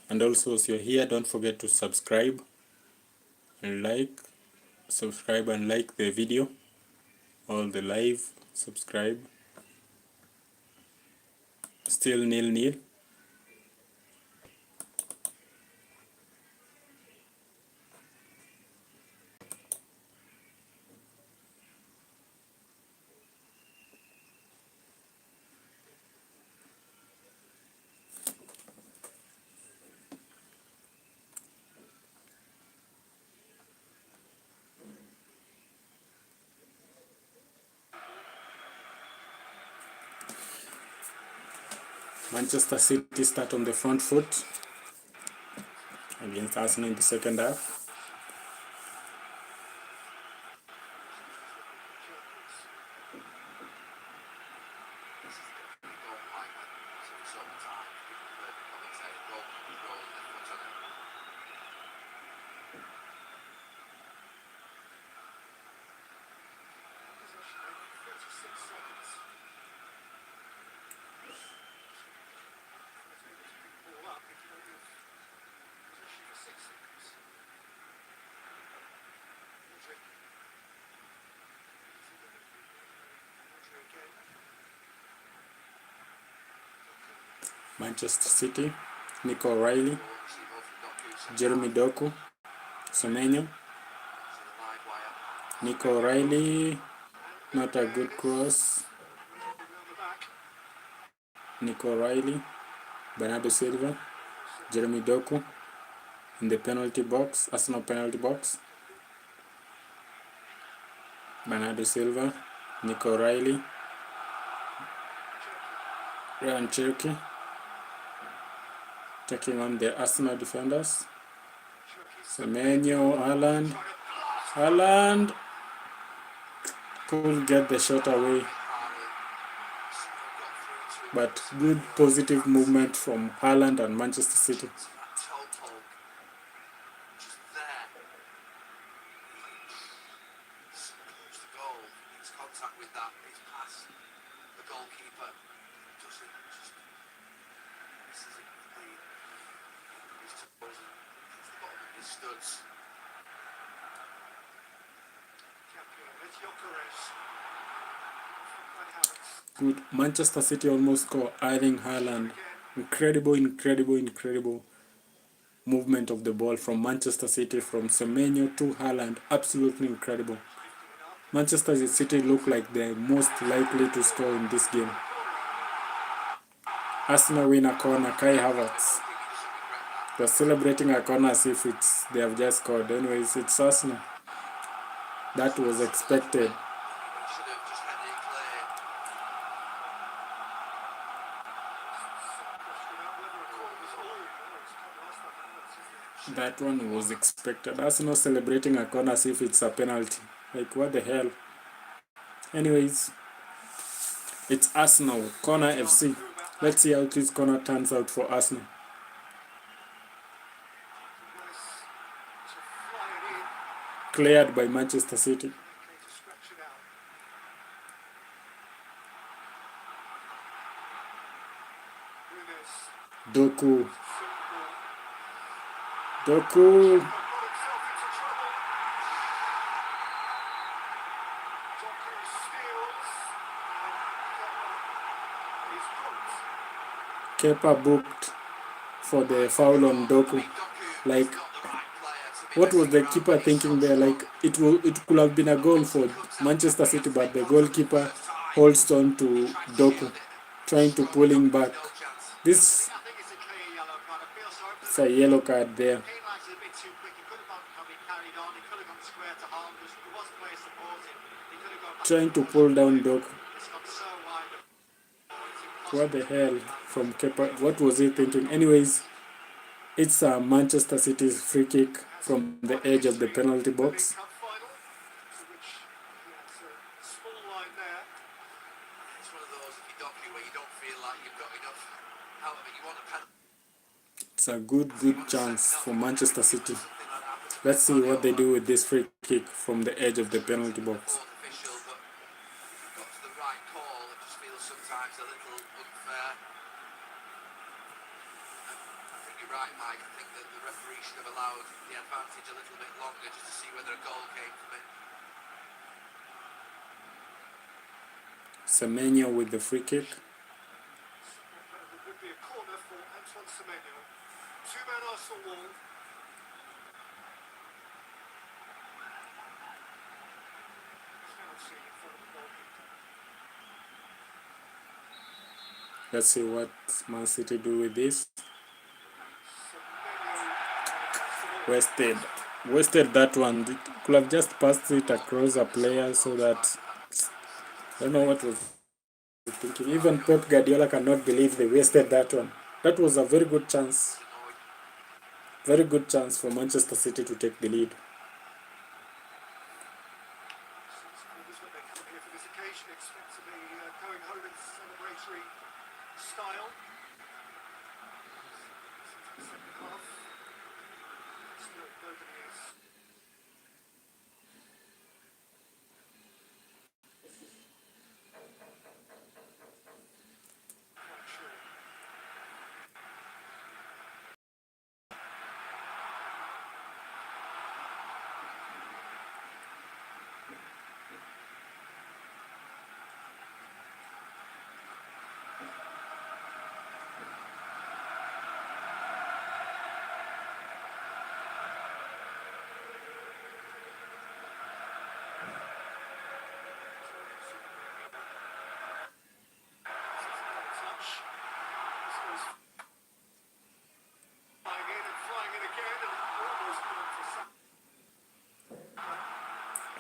And also, if you're here, don't forget to subscribe and like. Subscribe and like the video or the live. Subscribe. Still nil-nil. Manchester City start on the front foot against Arsenal in the second half. Manchester City, Nico O'Reilly, Jeremy Doku, Semenyo, Nico O'Reilly, not a good cross. Nico O'Reilly, Bernardo Silva, Jeremy Doku in the penalty box, Arsenal penalty box. Bernardo Silva, Nico O'Reilly, Ryan Cherokee taking on the Arsenal defenders. Semenyo, Haaland could get the shot away, but good positive movement from Haaland and Manchester City. That toe poke, just there. Scoops the goal, makes contact with that, it's past the goalkeeper. Doesn't just misses it clean. His toes and hits the bottom of his studs. Good. Manchester City almost score. Erling Haaland. Incredible movement of the ball from Manchester City, from Semenyo to Haaland. Absolutely incredible. Manchester City look like they're most likely to score in this game. Arsenal win a corner. Kai Havertz. They're celebrating a corner as if they have just scored. Anyways, it's Arsenal. That was expected. Should have just had it clear. That one was expected. Arsenal celebrating a corner as if it's a penalty. Like, what the hell? Anyways, it's Arsenal, corner FC. Let's see how this corner turns out for Arsenal. Cleared by Manchester City. Doku. Kepa booked for the foul on Doku. Like, what was the keeper thinking there? Like, it could have been a goal for Manchester City, but the goalkeeper holds on to Doku, trying to pull him back. This is a yellow card there. Trying to pull down Doku. What the hell from Kepa? What was he thinking? Anyways, it's a Manchester City's free kick from the edge of the penalty box. It's one of those, if you docu where you don't feel like you've got enough out of it, you want a penalty. It's a good chance for Manchester City. Let's see what they do with this free kick from the edge of the penalty box. Official, but if you've got to the right call, it just feels sometimes a little unfair. I think you're right, Mike. I think that the referee should have allowed the advantage a little bit longer just to see whether a goal came from it. Semenyo with the free kick. It would be a corner for Antoine Semenyo. Two-man Arsenal wall. Let's see what Man City do with this. Wasted that one. It could have just passed it across a player so that, I don't know what was thinking. Even Pep Guardiola cannot believe they wasted that one. That was a very good chance. Very good chance for Manchester City to take the lead.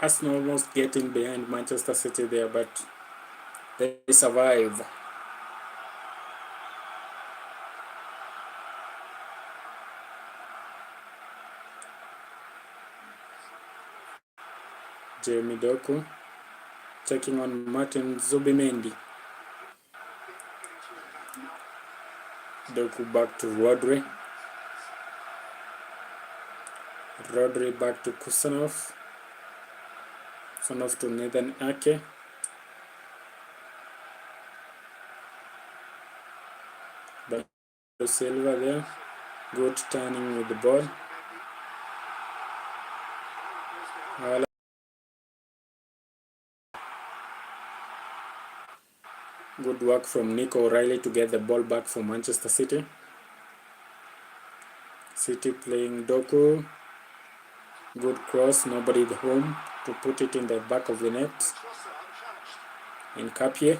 Arsenal almost getting behind Manchester City there, but they survive. Jeremy Doku taking on Martin Zubimendi. Doku back to Rodri. Rodri back to Kusanov. Kusanov to Nathan Ake. Back to Silva there. Good turning with the ball. Good work from Nico O'Reilly to get the ball back for Manchester City. City playing Doku. Good cross, nobody at home to put it in the back of the net. In Kapie.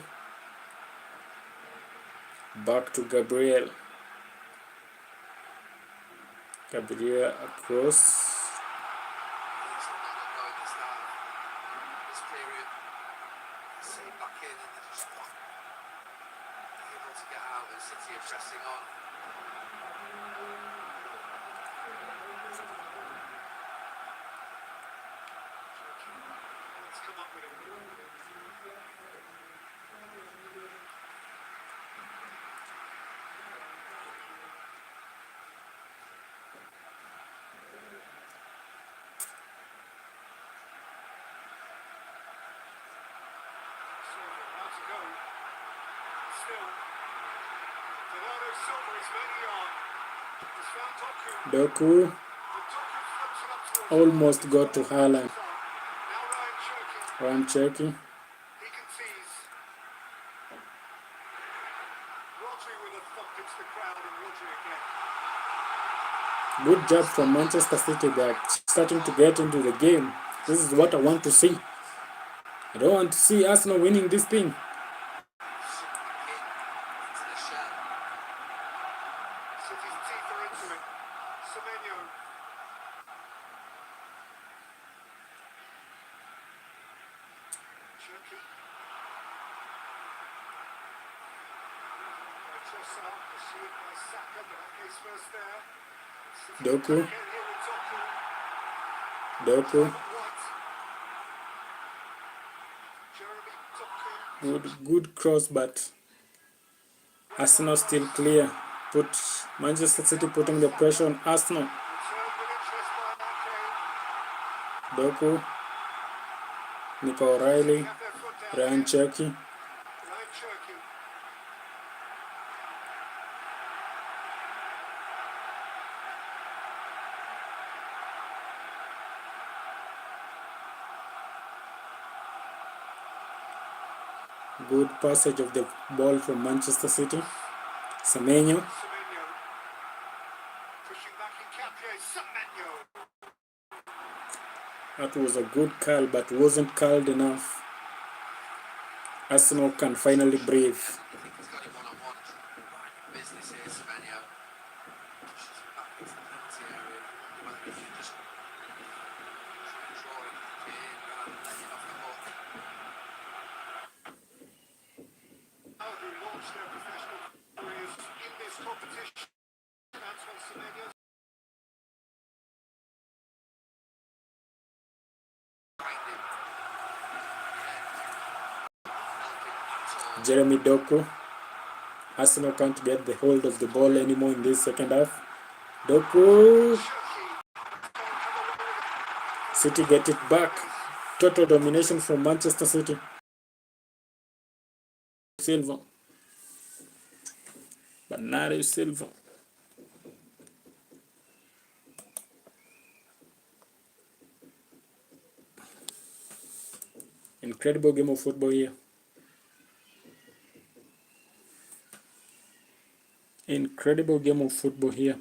Back to Gabriel. Gabriel across. Doku almost got to Haaland. Ryan Cherky. Good job from Manchester City. They're starting to get into the game. This is what I want to see. I don't want to see Arsenal winning this thing. Doku. Good cross, but Arsenal still clear. Put Manchester City putting the pressure on Arsenal. Doku. Nico O'Reilly. Ryan Cherky. Good passage of the ball from Manchester City. Semenyo. That was a good curl, but wasn't curled enough. Arsenal can finally breathe. Jeremy Doku. Arsenal can't get the hold of the ball anymore in this second half. Doku. City get it back. Total domination from Manchester City. Silva. Bernardo Silva. Incredible game of football here. Incredible game of football here.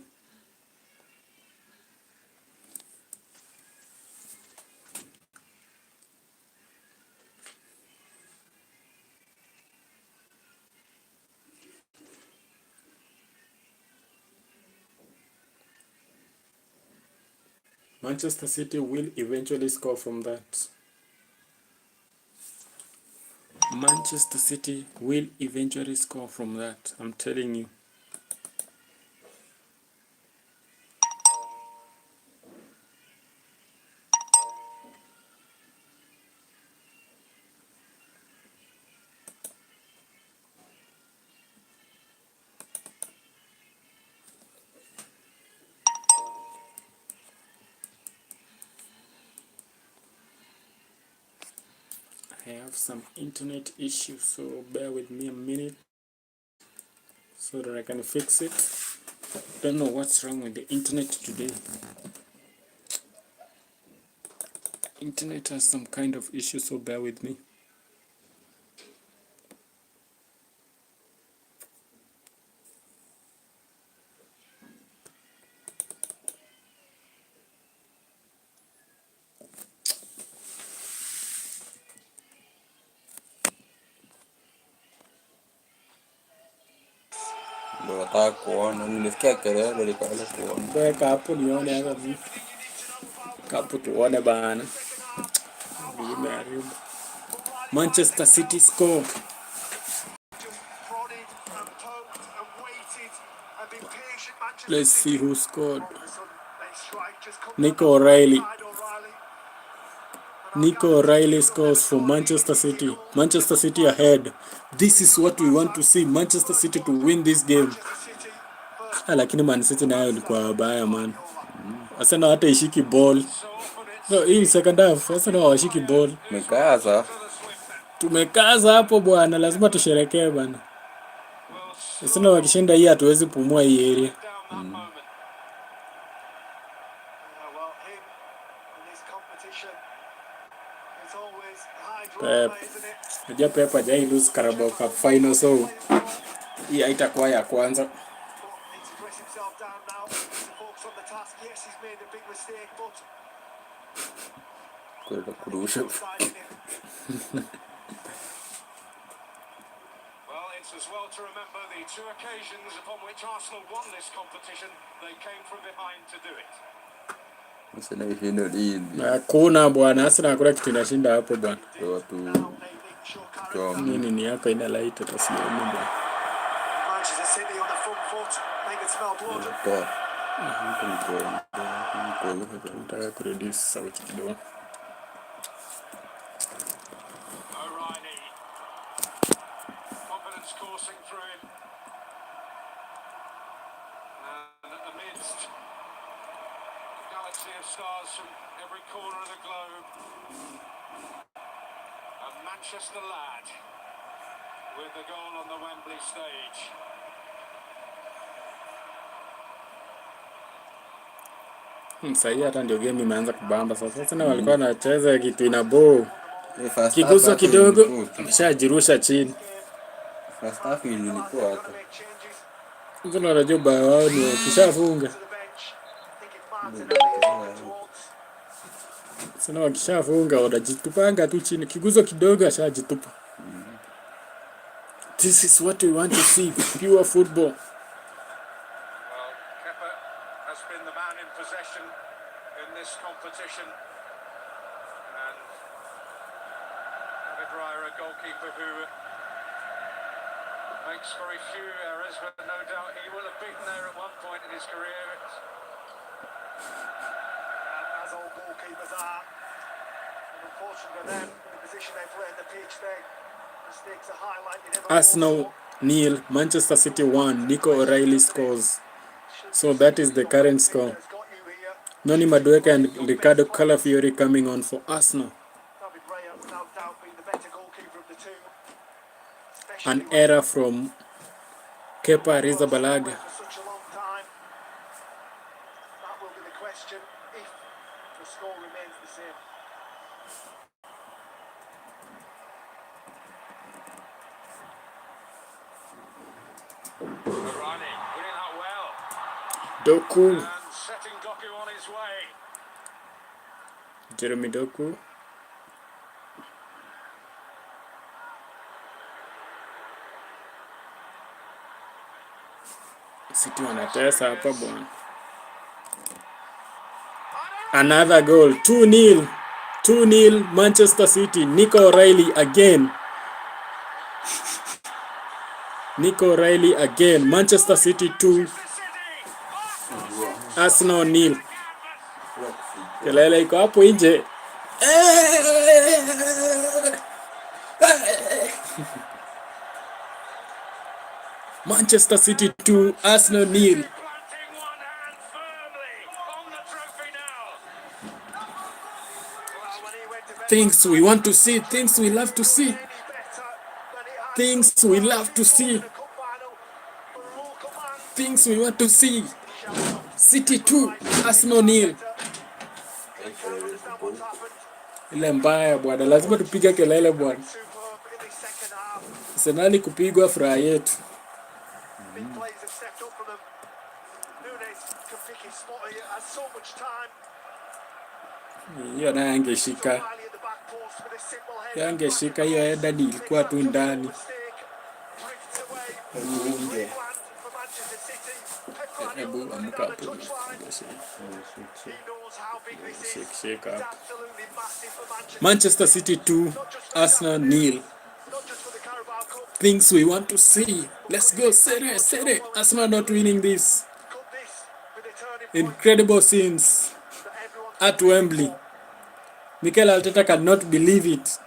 Manchester City will eventually score from that. Manchester City will eventually score from that, I'm telling you. I have some internet issues, so bear with me a minute so that I can fix it. Don't know what's wrong with the internet today. Internet has some kind of issue, so bear with me. Ndio nataka kuona, nilisikia kelele nikaanza kuona. Weka hapo nione hata mimi. Kapo tuone bana. Vimeharibu. Manchester City score. Let's see who scored. Nico O'Reilly. Nico O'Reilly scores for Manchester City. Manchester City ahead. This is what we want to see. Manchester City to win this game. Lakini Man City nayo ilikuwa wabaya man. Arsenal hata ishiki ball. No, hii second half Arsenal hawashiki ball. Tumekaza hapo bwana, lazima tusherekee bwana. Arsenal wakishinda hii hatuwezi pumua hii area. Pep. Najua Pep hajai lose Carabao Cup final, so hii haitakuwa ya kwanza. Kwenda kurusha. As well to remember the two occasions upon which Arsenal won this competition, they came from behind to do it. Arsenal hino lini? Hakuna bwana, Arsenal hakuna kitu inashinda hapo bwana. Watu Nini yako ina light tasioni bwana. Manchester City on the front foot, make it smell blood. Nataka kureduce sauti kidogo. O'Reilly. Confidence coursing through him. And amidst a galaxy of stars from every corner of the globe, a Manchester lad with the goal on the Wembley stage. Sasa hata ndio game imeanza kubamba sasa. Sasa na walikuwa wanacheza kitu ina ball. Kiguso kidogo ameshajirusha chini. First half ilikuwa hata. Ndio unajua bao wao ni wakishafunga. Sasa wakishafunga wanajitupanga tu chini. Kiguso kidogo ashajitupa. This is what we want to see, pure football. Possession in this competition, and David Raya, a goalkeeper who makes very few errors, but no doubt he will have beaten there at one point in his career. As all goalkeepers are, and unfortunately for them, in the position they play in the pitch, their mistakes are highlighted. Arsenal 0, Manchester City 1. Nico O'Reilly scores. So that is the current score. Noni Madueke and Ricardo Calafiori coming on for Arsenal. An error from Kepa Arrizabalaga. Doku. Jeremy Doku. City wanatesa hapa bwana. Another goal. 2-0. 2-0 Manchester City. Nico O'Reilly again. Nico O'Reilly again. Manchester City 2, Arsenal 0. Kelele iko hapo nje. Manchester City 2, Arsenal 0. Things we want to see, things we love to see, things we love to see, things we want to see. City 2, Arsenal 0. Ile mbaya bwana, lazima tupige kelele bwana. Arsenal kupigwa furaha yetu. Hiyo naye angeshika. Angeshika hiyo header ilikuwa tu ndani. Hebu amka hapo. Shake up. Manchester City 2, Arsenal 0. Things we want to see. Let's go, City. Arsenal not winning this. Incredible scenes at Wembley. Mikel Arteta cannot believe it.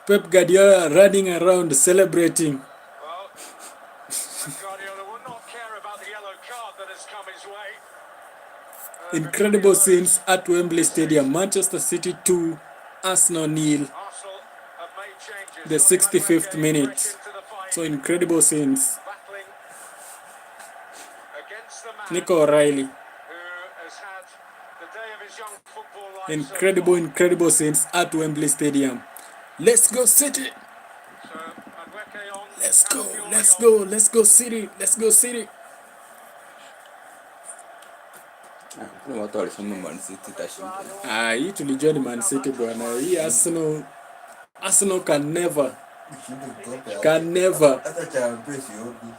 Pep Guardiola running around celebrating. Well, Pep Guardiola will not care about the yellow card that has come his way. Incredible scenes at Wembley Stadium. Manchester City 2, Arsenal 0. Arsenal have made changes. The 65th minute. So incredible scenes. Battling against the man Nico O'Reilly. who has had the day of his young football life. Incredible scenes at Wembley Stadium. Let's go City. So, Madueke on. Let's go City. Let's go City. Kuna watu walisema Man City itashinda. Hii tulijua ni Man City bwana. Hii Arsenal can never. Hata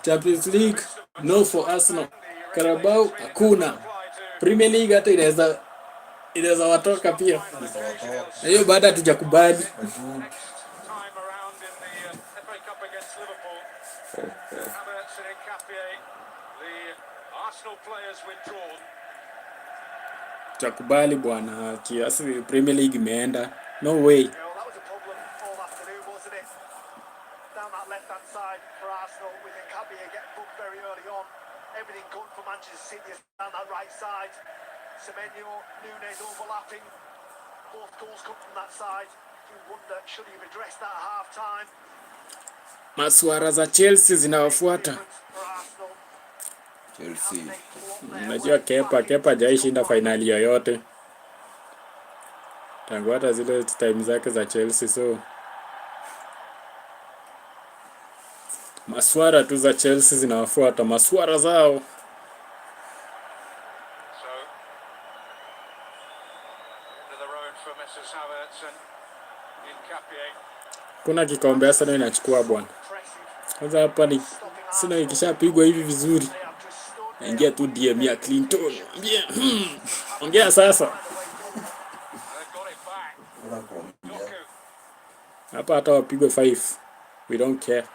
Champions League no for Arsenal. Carabao hakuna. Premier League hata inaweza watoka pia. Hiyo baada hatujakubali. Time around in the FA Cup against Liverpool. Havertz and Nkapie, the Arsenal players withdrawn. Tutakubali bwana. Kiasi Premier League imeenda. No way. That was a problem all afternoon, wasn't it? Down that left-hand side for Arsenal with Nkapie getting booked very early on. Everything good for Manchester City down that right side. Semenyo, Nunes overlapping. Both goals come from that side. You wonder, should he have addressed that at half-time? Masuara za Chelsea zinawafuata. For Arsenal. Chelsea. Unajua Kepa hajaishinda finali yoyote. Tangu hata zile time zake za Chelsea, so masuara tu za Chelsea zinawafuata, masuara zao. So, into the road for Mrs. Havertz and Nkapie. Kuna kikombe Arsenal inachukua bwana. Kwanza hapa ni Arsenal ikishapigwa hivi vizuri. Ingia tu DM ya Clinton. Ongea sasa. They've got it back. Doku. Hapa hata wapigwe 5. We don't care.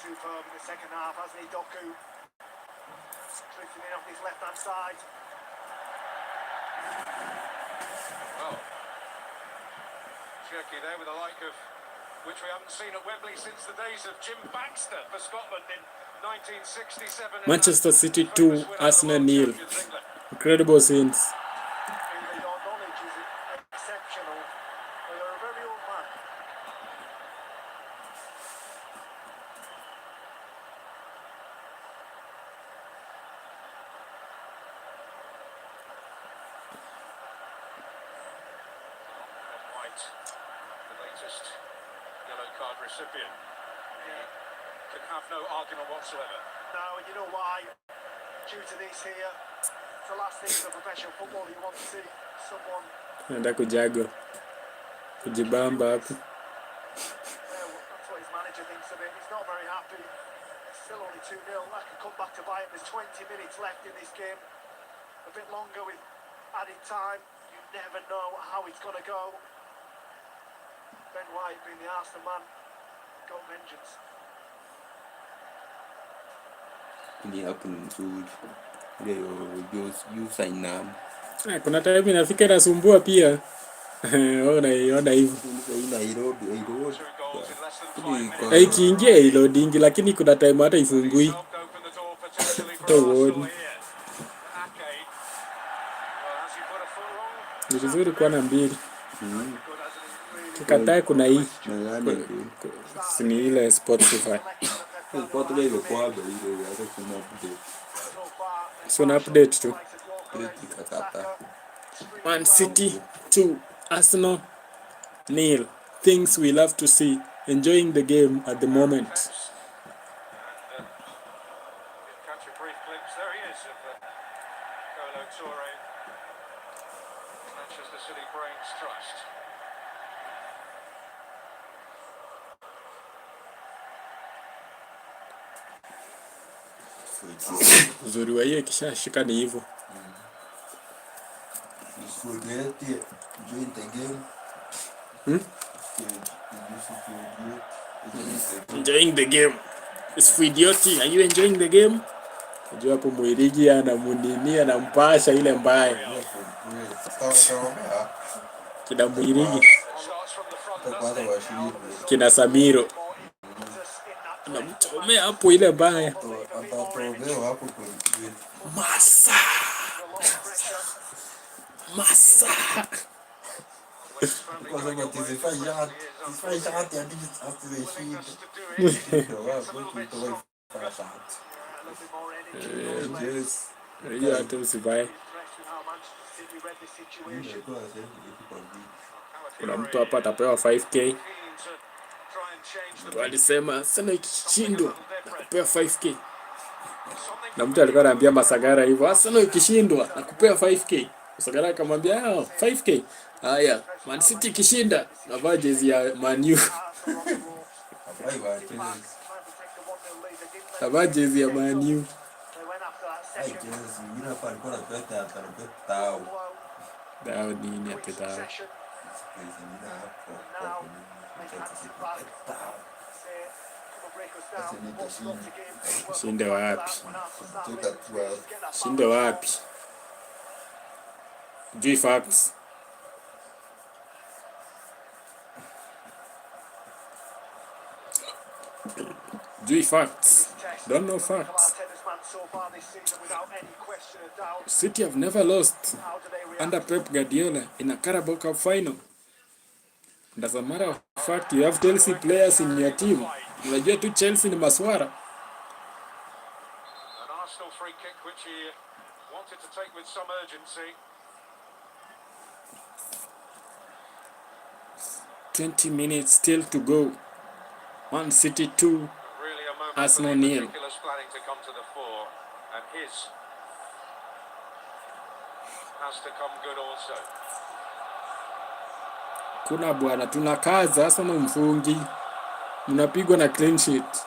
Superb in the second half, hasn't he, Doku? Drifting in off his left-hand side. Well, Cherky there with a like of which we haven't seen at Wembley since the days of Jim Baxter for Scotland in 1967. Manchester City 2, Arsenal 0. Incredible scenes. Either your knowledge is exceptional or you're a very old man. White, the latest yellow card recipient. He can have no argument whatsoever. Now, and you know why? Due to this here, it's the last thing of professional football you want to see someone. Naenda kujago. Kujibamba hapo. That's what his manager thinks of it. He's not very happy. It's still only 2-0. That could come back to bite him. There's 20 minutes left in this game. A bit longer with added time. You never know how it's going to go. Ben White being the Arsenal man got vengeance. Ni hapo ni nzuri. Ile yo sign Kuna time inafika inasumbua pia. Ona hivyo. Nairobi. 2 goals in less than 5 minutes. Kwa Ikiingia iloading lakini kuna time hata ifungui. Helped open the door potentially for Don't Arsenal worry. here. Ake. Well, has he put a foot wrong? Ni vizuri kuwa na mbili. Good, hasn't he? Really Kikataa kuna hii. nani Si ni ile Spotify. kwa tule ile kwa ile hata kuna update. So na update tu. Kritika. Man City 2, Arsenal 0. Things we love to see. Enjoying the game at the moment. And catch a brief glimpse. There he is of Colo Toure. Manchester City brains trust. Uzuri wa hiyo ikishashika ni hivyo. Forget it. Join the game. Enjoying the game. It's for idioti. Are you enjoying the game? Unajua hapo mwirigi anamunini anampasha ile mbaya. Kina mwirigi, Starts from the front, Kwa doesn't kwanza he? washiriki. kina Samiro. Anamchomea hapo ile mbaya. Atatolewa hapo kwa Masa. kwa sababu tizifanya hati hadi hatuishi. Just to do it. Ndio hapo tutawai fanya sana. Yes. Hiyo hata usivae. Ndio kwa sasa kwa vipi. Kuna mtu hapa atapewa 5k. Keen to try and change the Walisema sana ikishindwa nakupea 5k. something Na mtu alikuwa anaambia Masagara hivyo, Arsenal ikishindwa nakupea 5k. Masagara akamwambia 5k. Haya, Man City ikishinda navaa jezi ya Man U. Afai wa tena. Navaa jezi ya Man U. Ai kesi mimi hapa alikuwa anapeta tao. Dao nini ateta. Kesi mimi hapo. Tao. Shinde wapi? Toka tu hapo. Shinde wapi? Jui facts. Jui facts. Don't know facts. City have never lost under Pep Guardiola in a Carabao Cup final. And as a matter of fact, you have Chelsea players in your team. Unajua tu Chelsea ni maswara. an Arsenal free kick which he wanted to take with some urgency. 20 minutes still to go. Man City 2. Really a moment Arsenal for the nil. particulars planning to come to the fore, and his has to come good also. Kuna bwana tunakaza Arsenal mfungi. Mnapigwa na clean sheet.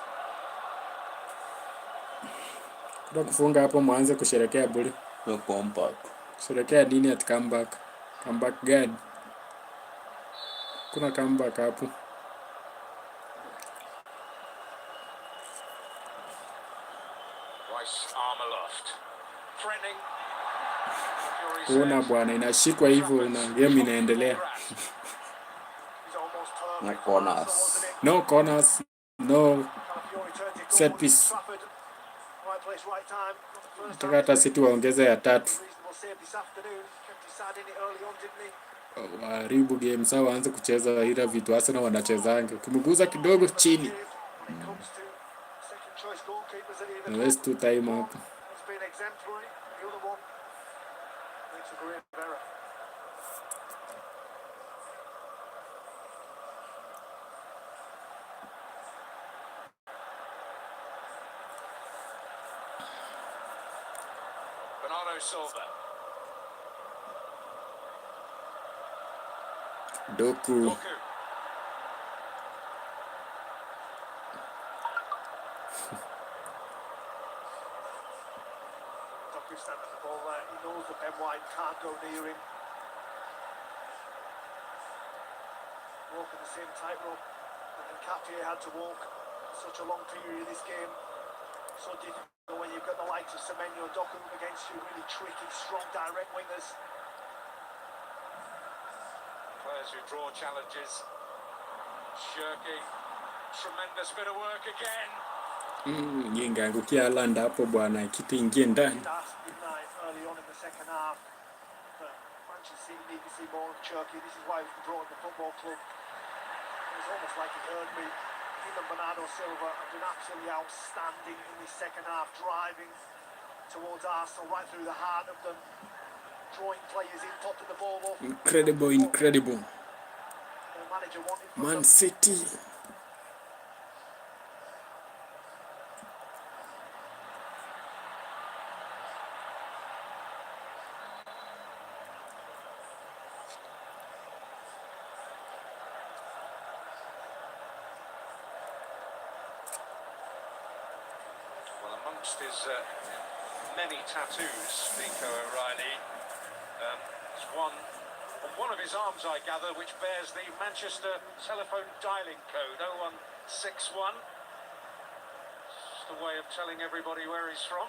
Kuna kufunga hapo mwanze kusherekea bure. Kwa compact. Kusherekea nini at comeback? Comeback gani? Kuna comeback hapo. Rice arm aloft. Threatening. Kuna bwana inashikwa hivyo na game inaendelea. Na corners. No corners, no set piece. Nataka hata City waongeze ya 3. Waharibu game sawa, waanze kucheza ila vitu Arsenal wanachezanga. Ukimguza kidogo chini. Waste tu time hapo. Bernardo Silva. Doku. Doku. Doku standing at the ball there. He knows that Ben White can't go near him. Walking the same tightrope. And Cafe had to walk such a long period of this game. So difficult when you've got the likes of Semenyo and Doku up against you, really tricky, strong, direct wingers. Players who draw challenges. Shirking. Tremendous bit of work again. Ingeangukia Haaland hapo bwana, kitu ingie ndani. Midnight early on in the second half. But Manchester City need to see more of Cherky. This is why he was brought in the football club. It was almost like he heard me. Him and Bernardo Silva have been absolutely outstanding in this second half, driving towards Arsenal right through the heart of them, drawing players in, popping the ball up. Incredible. The manager wanted from Man them. City. Well, amongst his many tattoos, Nico O'Reilly, there's one on one of his arms, I gather, which bears the Manchester telephone dialing code 0161. Just a way of telling everybody where he's from.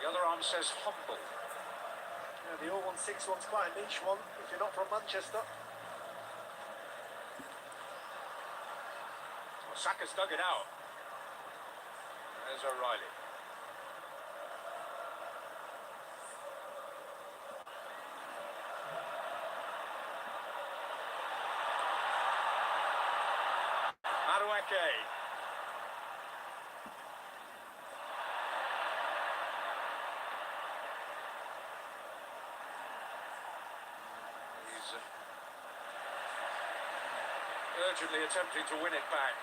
The other arm says humble. Yeah, the 0161's quite a niche one if you're not from Manchester. Well, Saka's dug it out. There's O'Reilly. Madueke. He's urgently attempting to win it back.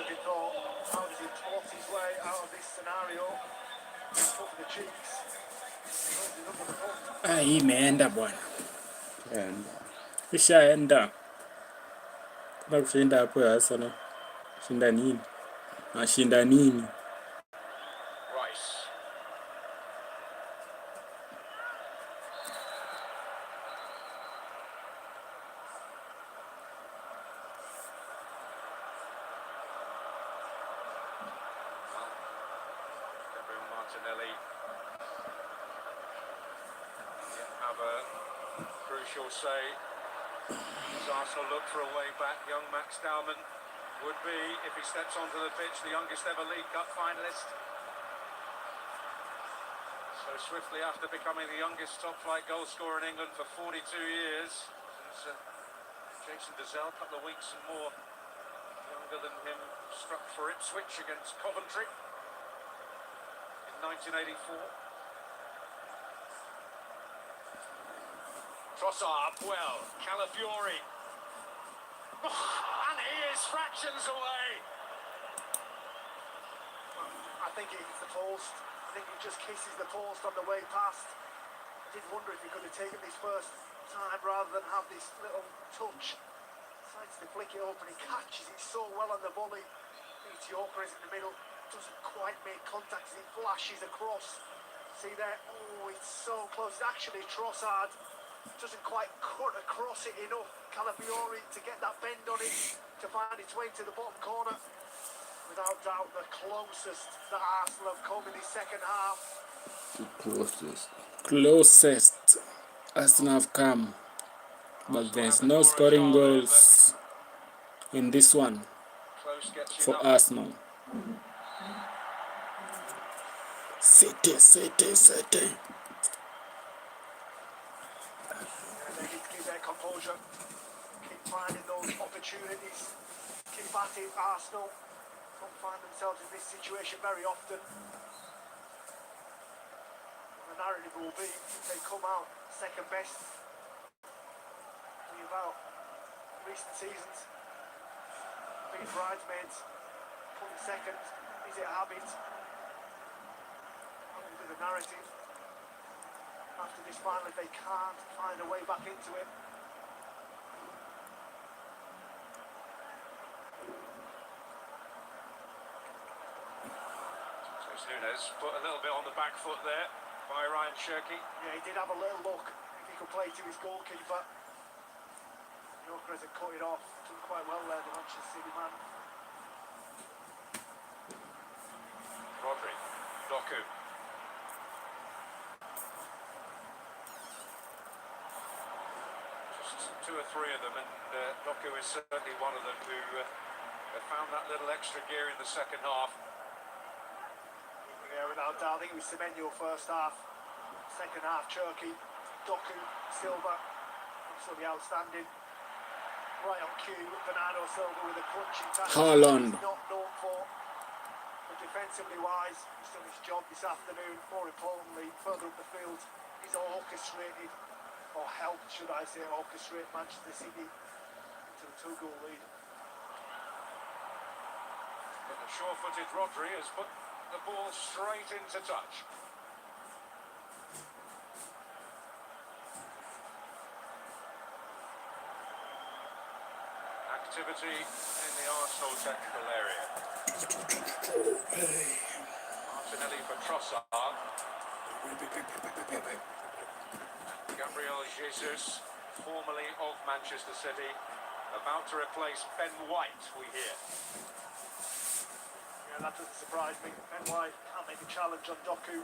He thought, how does he plot his way out of this scenario? Took the cheeks. Hii imeenda bwana. Ishaenda. Kuna kushinda hapo ya Arsenal. Shinda nini? Nashinda nini? Rice. Gabriel Martinelli have a crucial say as Arsenal look for a way back. Young Max Dowman would be, if he steps onto the pitch, the youngest ever League Cup finalist. So swiftly after becoming the youngest top-flight goal scorer in England for 42 years, since Jason Dezelle, a couple of weeks and more younger than him, struck for Ipswich against Coventry in 1984. Trossard, well, Calafiori. And he is fractions away. I think he hits the post. I think he just kisses the post on the way past. I did wonder if he could have taken this first time rather than have this little touch. Decides to flick it up and he catches it so well on the volley. It's Yorker is in the middle. Doesn't quite make contact as it flashes across. See there? Oh, it's so close. It's actually Trossard. Doesn't quite cut across it enough. Calafiori to get that bend on it to find its way to the bottom corner. Without doubt, the closest that Arsenal have come in the second half. Closest Arsenal have come. But there's no scoring goals in this one Close gets you for nothing. Arsenal. City. And they need to keep their composure. Keep finding those opportunities. Keep at it, Arsenal. Don't find themselves in this situation very often. The narrative will be if they come out second best. About recent seasons, being bridesmaids, coming second, is it a habit? That will be the narrative. After this final, if they can't find a way back into it. Was Nunes put a little bit on the back foot there by Ryan Shirky. Yeah, he did have a little look if he could play to his goalkeeper. Gyökeres had cut it off, done quite well there, the Manchester City man. Rodri, Doku. Just two or three of them, and Doku is certainly one of them who have found that little extra gear in the second half. Yeah, without doubt. I think it was Semenyo first half. Second half, Cherky, Doku, Silva, absolutely outstanding. Right on cue, Bernardo Silva with a crunching tackle. Haaland. He's not known for. But defensively wise, he's done his job this afternoon. More importantly, further up the field, he's orchestrated, or helped, should I say, orchestrate Manchester City into a 2-goal lead. But the sure-footed Rodri has put the ball straight into touch. Activity in the Arsenal technical area. Martinelli for Trossard. Gabriel Jesus, formerly of Manchester City, about to replace Ben White, we hear. Yeah, that doesn't surprise me. Ben White can't make a challenge on Doku.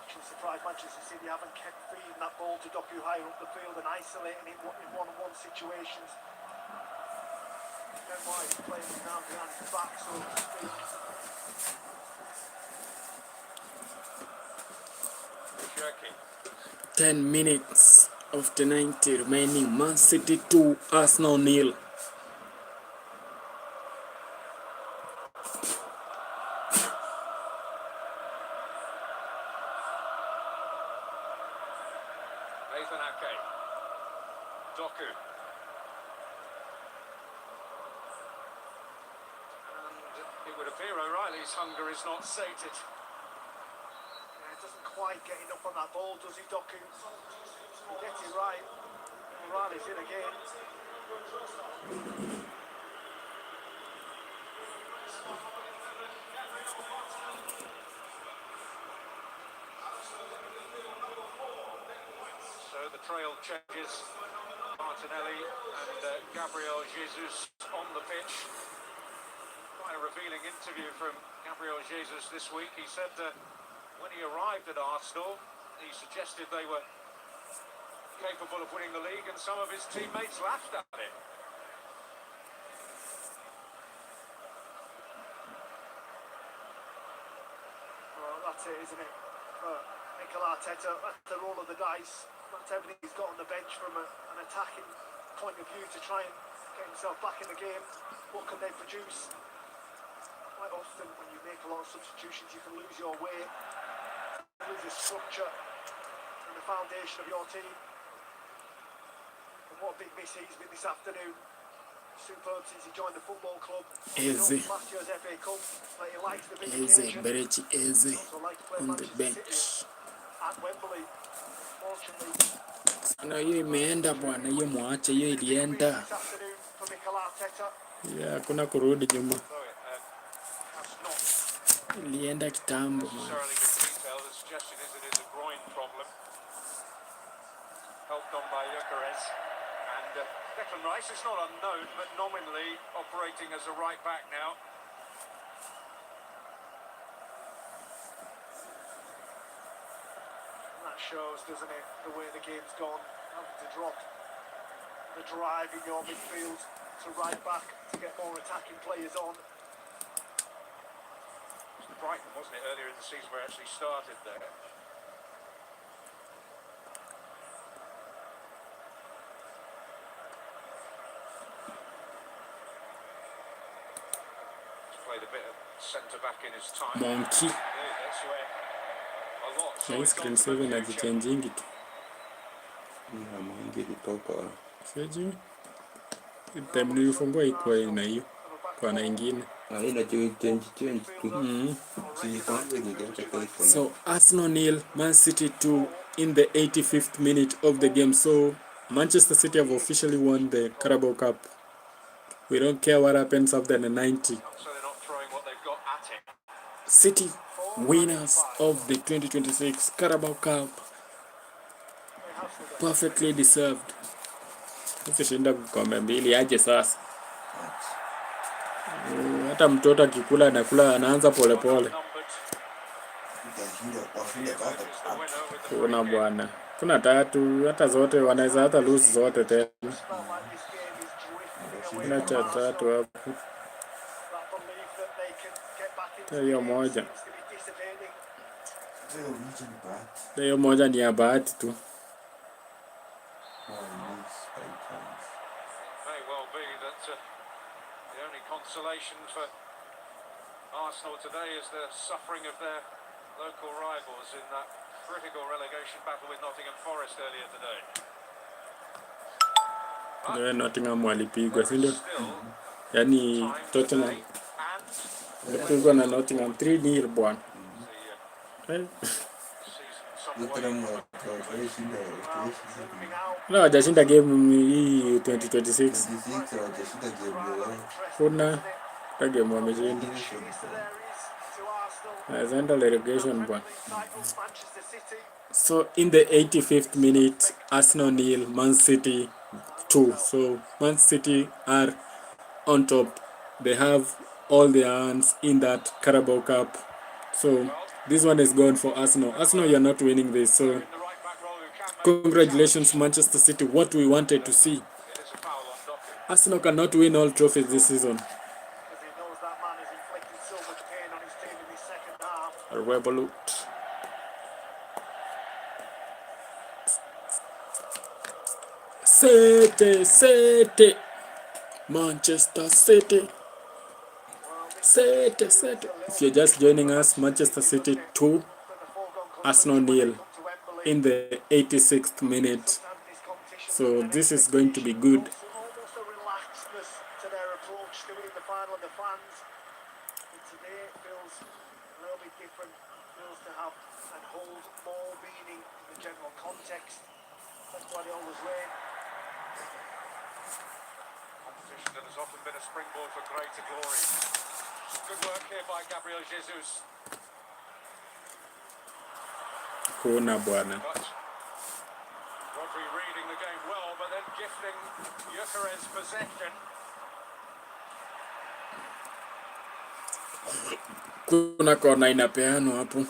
Actually surprised Manchester City haven't kept feeding that ball to Doku higher up the field and isolating him in one-on-one situations. Ben White is playing now behind his back, so to speak. Shirky. 10 minutes of the 90 remaining. Man City 2, Arsenal 0. Nathan Ake. Doku. And it would appear O'Reilly's hunger is not sated. Yeah, doesn't quite get enough on that ball, does he, Doku? He gets it right. O'Reilly's in again. So the trail changes. Martinelli and Gabriel Jesus on the pitch. Quite a revealing interview from Gabriel Jesus this week. He said when he arrived at Arsenal, he suggested they were capable of winning the league, and some of his teammates laughed at it. Well, that's it, isn't it? Mikel Arteta, that's the roll of the dice. That's everything he's got on the bench from an attacking point of view to try and get himself back in the game. What can they produce? Quite often when you make a lot of substitutions, you can lose your way, lose the structure and the foundation of your team. And what a big miss he's been this afternoon. Superb since he joined the football club. Easy. Last year's FA Cup, but he likes the big Easy, occasion. Berechi, easy. Also likes to play On the Manchester City bench. at Wembley. Fortunately, Sana hiyo imeenda bwana, hiyo mwache, hiyo ilienda. this afternoon for Mikel Arteta. Ya hakuna kurudi nyuma. So it has not Ilienda kitambo man. necessarily been detailed. The suggestion is it is a groin problem. Helped on by Gyökeres. And Declan Rice is not unknown, but nominally operating as a right back now. And that shows, doesn't it, the way the game's gone. Having to drop the drive in your midfield to right back to get more attacking players on. It was Brighton, wasn't it, earlier in the season where it actually started there. He's played a bit of centre back in his time. Monkey. Yeah, that's where a lot. So Na hii it's screen on to the saving future. hazichangingi tu. Na mwingi kutoka Sijui. Time nilifungua ikuwa na hiyo. Kwa na ingine. haina change tu. Si kwanza niliacha kwa iPhone. So Arsenal 0, Man City 2 in the 85th minute of the game. So Manchester City have officially won the Carabao Cup. We don't care what happens after the 90. So they're not throwing what they've got at it. City winners of the 2026 Carabao Cup, perfectly deserved. Usishinda vikombe mbili aje sasa. Hata mtoto akikula anakula anaanza polepole. Kuna bwana. Kuna tatu hata zote wanaweza hata lose zote tena. Kuna cha tatu hapo. Hiyo moja. Hiyo moja ni ya bahati tu. May well be that the only consolation for Arsenal today is the suffering of their local rivals in that critical relegation battle with Nottingham Forest earlier today. Nottingham walipigwa, si ndio? Yaani Tottenham walipigwa na Nottingham 3-0 bwana. Na hajashinda game hii 2026. Kuna game wameshinda. Azenda relegation bwana. So in the 85th minute, Arsenal 0, Man City 2. So Man City are on top. They have all their hands in that Carabao Cup. So this one is gone for Arsenal. Arsenal, you're not winning this. So congratulations, Manchester City. What we wanted to see. Arsenal cannot win all trophies this season. A revolute. City. Manchester City. City. If you're just joining us, Manchester City 2, Arsenal 0 in the 86th minute. So this is going to be good. Almost a relaxedness to their approach to it in the final of the fans. But today it feels a little bit different. It feels to have and hold more meaning in the general context. Pep Guardiola's way. Competition that has often been a springboard for greater glory. Good work here by Gabriel Jesus. Kuna bwana. But Rodri reading the game well, but then gifting Gyökeres possession. Kuna kona inapeanwa hapo. Well,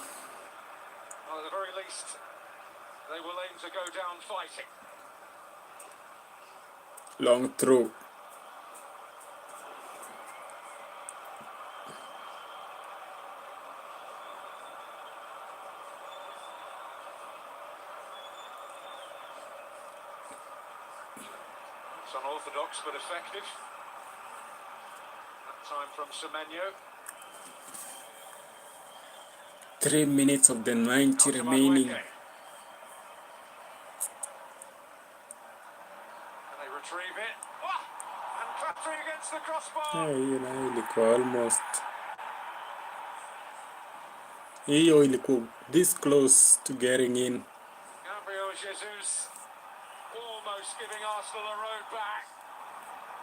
at the very least, they will aim to go down fighting. Long throw. It's unorthodox but effective. That time from Semenyo. 3 minutes of the 90 remaining. And they retrieve it. Oh! And clattering against the crossbar. Ilikuwa almost. Hiyo ilikuwa this close to getting in. Gabriel Jesus almost giving Arsenal a road back.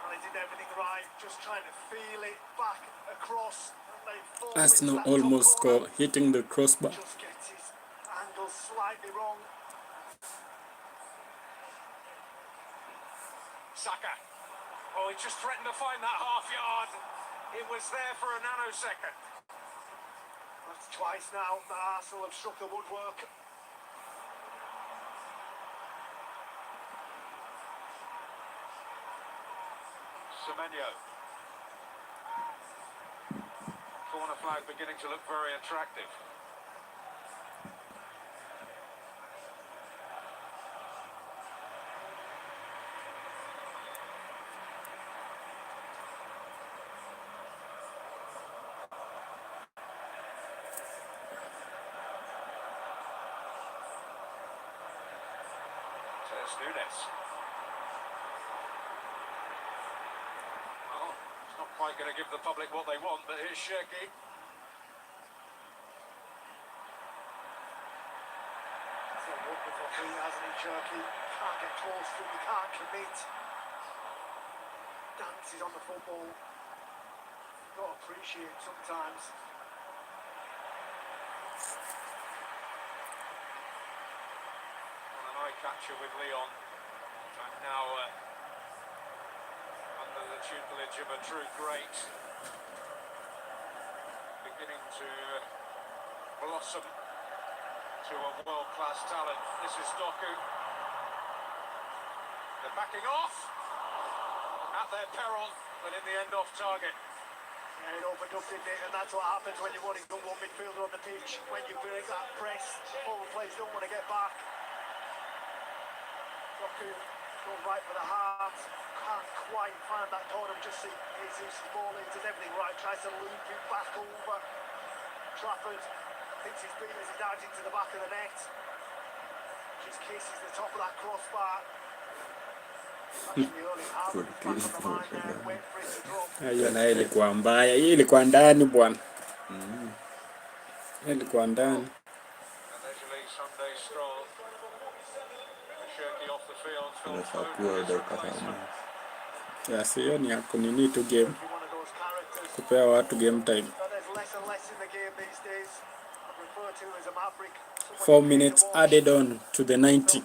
And they did everything right, just trying to feel it back across. Arsenal almost score, hitting the crossbar. Just gets his angle slightly wrong. Saka. Oh, he just threatened to find that half yard. It was there for a nanosecond. That's twice now that Arsenal have struck the woodwork. Semenyo. Corner flag beginning to look very attractive. There's Nunes. Well, it's not quite going to give the public what they want, but here's Shirky. It's a wonderful thing, hasn't he, Cherky? Can't get close to him, he can't commit. Dances on the football. You've got to appreciate sometimes. capture with Leon. And now under the tutelage of a true great, beginning to blossom to a world-class talent. This is Doku. They're backing off at their peril, but in the end off target. Yeah, it opened up, didn't it? And that's what happens when you've only got one midfielder on the pitch. When you break that press, all the players don't want to get back. Doku goes right for the heart. Can't quite find that corner. Just see Jesus' ball in. Does everything right. Tries to loop it back over. Trafford thinks he's beat as he dives into the back of the net. Just kisses the top of that crossbar. Actually, early Harvard is back on the line there. Wait for it to drop. Hiyo nayo ilikuwa mbaya. Hii ilikuwa ndani bwana. Ilikuwa ndani. A leisurely Sunday stroll. Shirky off the field. Phil Inafaa Foden kuwa his dakika replacement. 5. Yes, hiyo ni ya kunini tu game. One of those characters. Kupea watu game time. But there's less and less in the game these days. I'm referred to as a maverick. 4 minutes added on to the 90.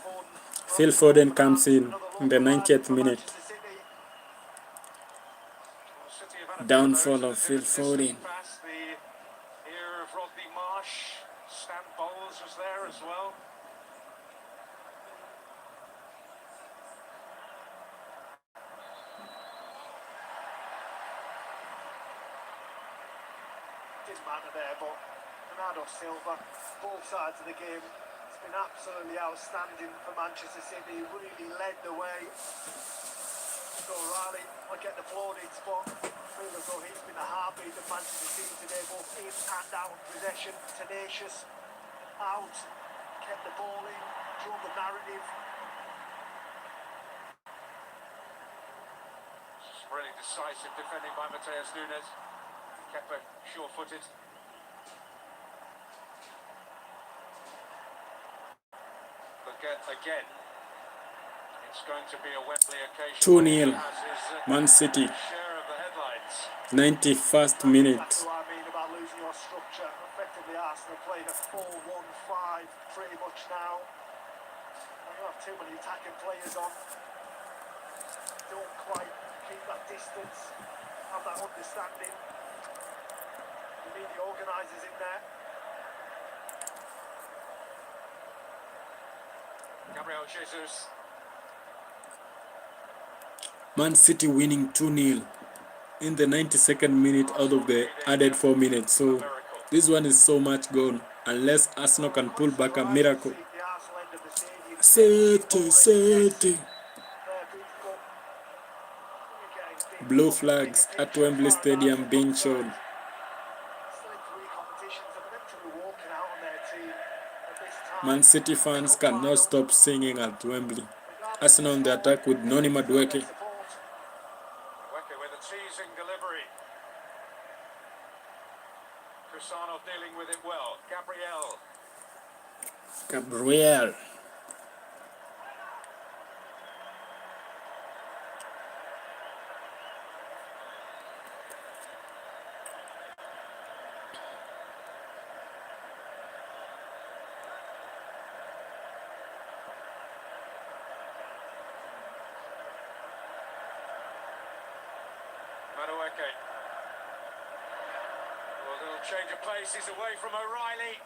Phil Foden comes in the 90th minute. City have had a Downfall few of those. Phil This Foden. pass, the ear of Rodney Marsh. Stan Bowles was there as well. Didn't matter there, but Bernardo Silva, both sides of the game, it's been absolutely outstanding for Manchester City. He really led the way. Nico O'Reilly might get the plaudits, but I feel as though he's been the heartbeat of Manchester City today, both in and out of possession, tenacious, out, kept the ball in, drove the narrative. It's really decisive defending by Mateus Nunes. Kepa sure-footed. But again, it's going to be a Wembley occasion. 2-0. As is, Man City. share of the headlines. 91st minute. That's what I mean about losing your structure. Effectively, Arsenal playing a 4-1-5 pretty much now. When you have too many attacking players on, don't quite keep that distance, have that understanding. You need the organisers in there. Gabriel Jesus. Man City winning 2-0 in the 92nd minute out of the added 4 minutes. So this one is so much gone unless Arsenal can pull back a miracle. The Arsenal end of the stadium. City. They're beautiful. You're getting big Blue flags at Wembley Stadium being shown. Still in 3 competitions, and for them to be walking out on their team at this time. Man City fans cannot stop singing at Wembley. Arsenal on the attack with Noni Madueke. Weke with a teasing delivery. Cristiano dealing with it well. Gabriel. Madueke. Well, a little change of pace. He's away from O'Reilly.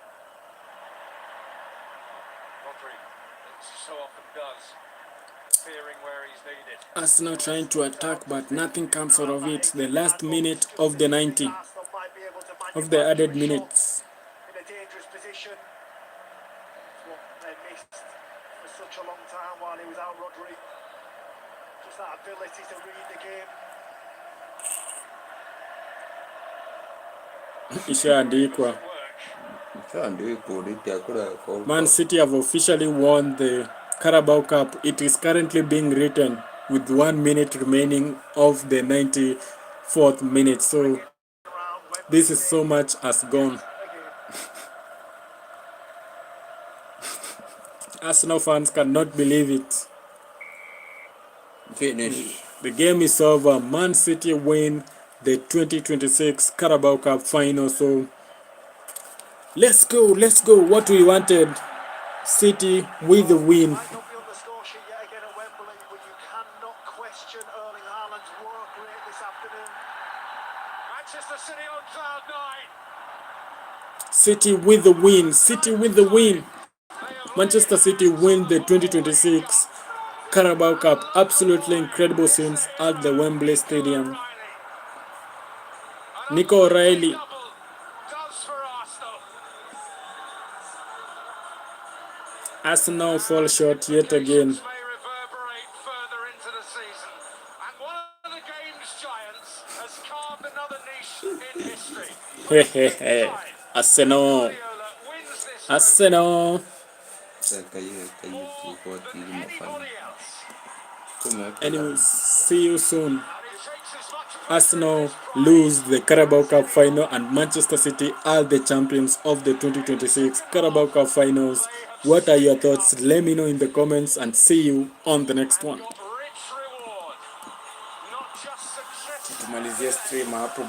Rodri, as he so often does, appearing where he's needed. Arsenal trying to attack, but nothing comes out of it. The last minute of the 90 Arsenal might be able to of the added manufacture a shot minutes. in a dangerous position. It's what they missed for such a long time while he was out, Rodri. Just that ability to read the game. Ishaandikwa. Work. Sasa ndio iko liti akula kwa Man City have officially won the Carabao Cup. It is currently being written with 1 minute remaining of the 94th minute. So Around Wembley this is so much has gone. again. Arsenal fans cannot believe it. finish. The game is over. Man City win the 2026 Carabao Cup final. So let's go. What we wanted. City with the win. Might not be on the Manchester City on cloud nine. City with the win. City with the win. Manchester City win the 2026 Carabao Cup. Absolutely incredible scenes at the Wembley Stadium. Nico O'Reilly. Does for Arsenal. Arsenal fall short yet again. May reverberate further into the season. And one of the game's giants has carved another niche in history. Hehehe. Arsenal. Guardiola wins this Arsenal. more than anybody else. Anyways, see you soon. And it takes as much pride Arsenal as pride. lose the Carabao Cup final and Manchester City are the champions of the 2026 Carabao Cup finals. What are your thoughts? Let me know in the comments and see you on the next one. Got rich reward. Not just success. Tumalizie stream hapo.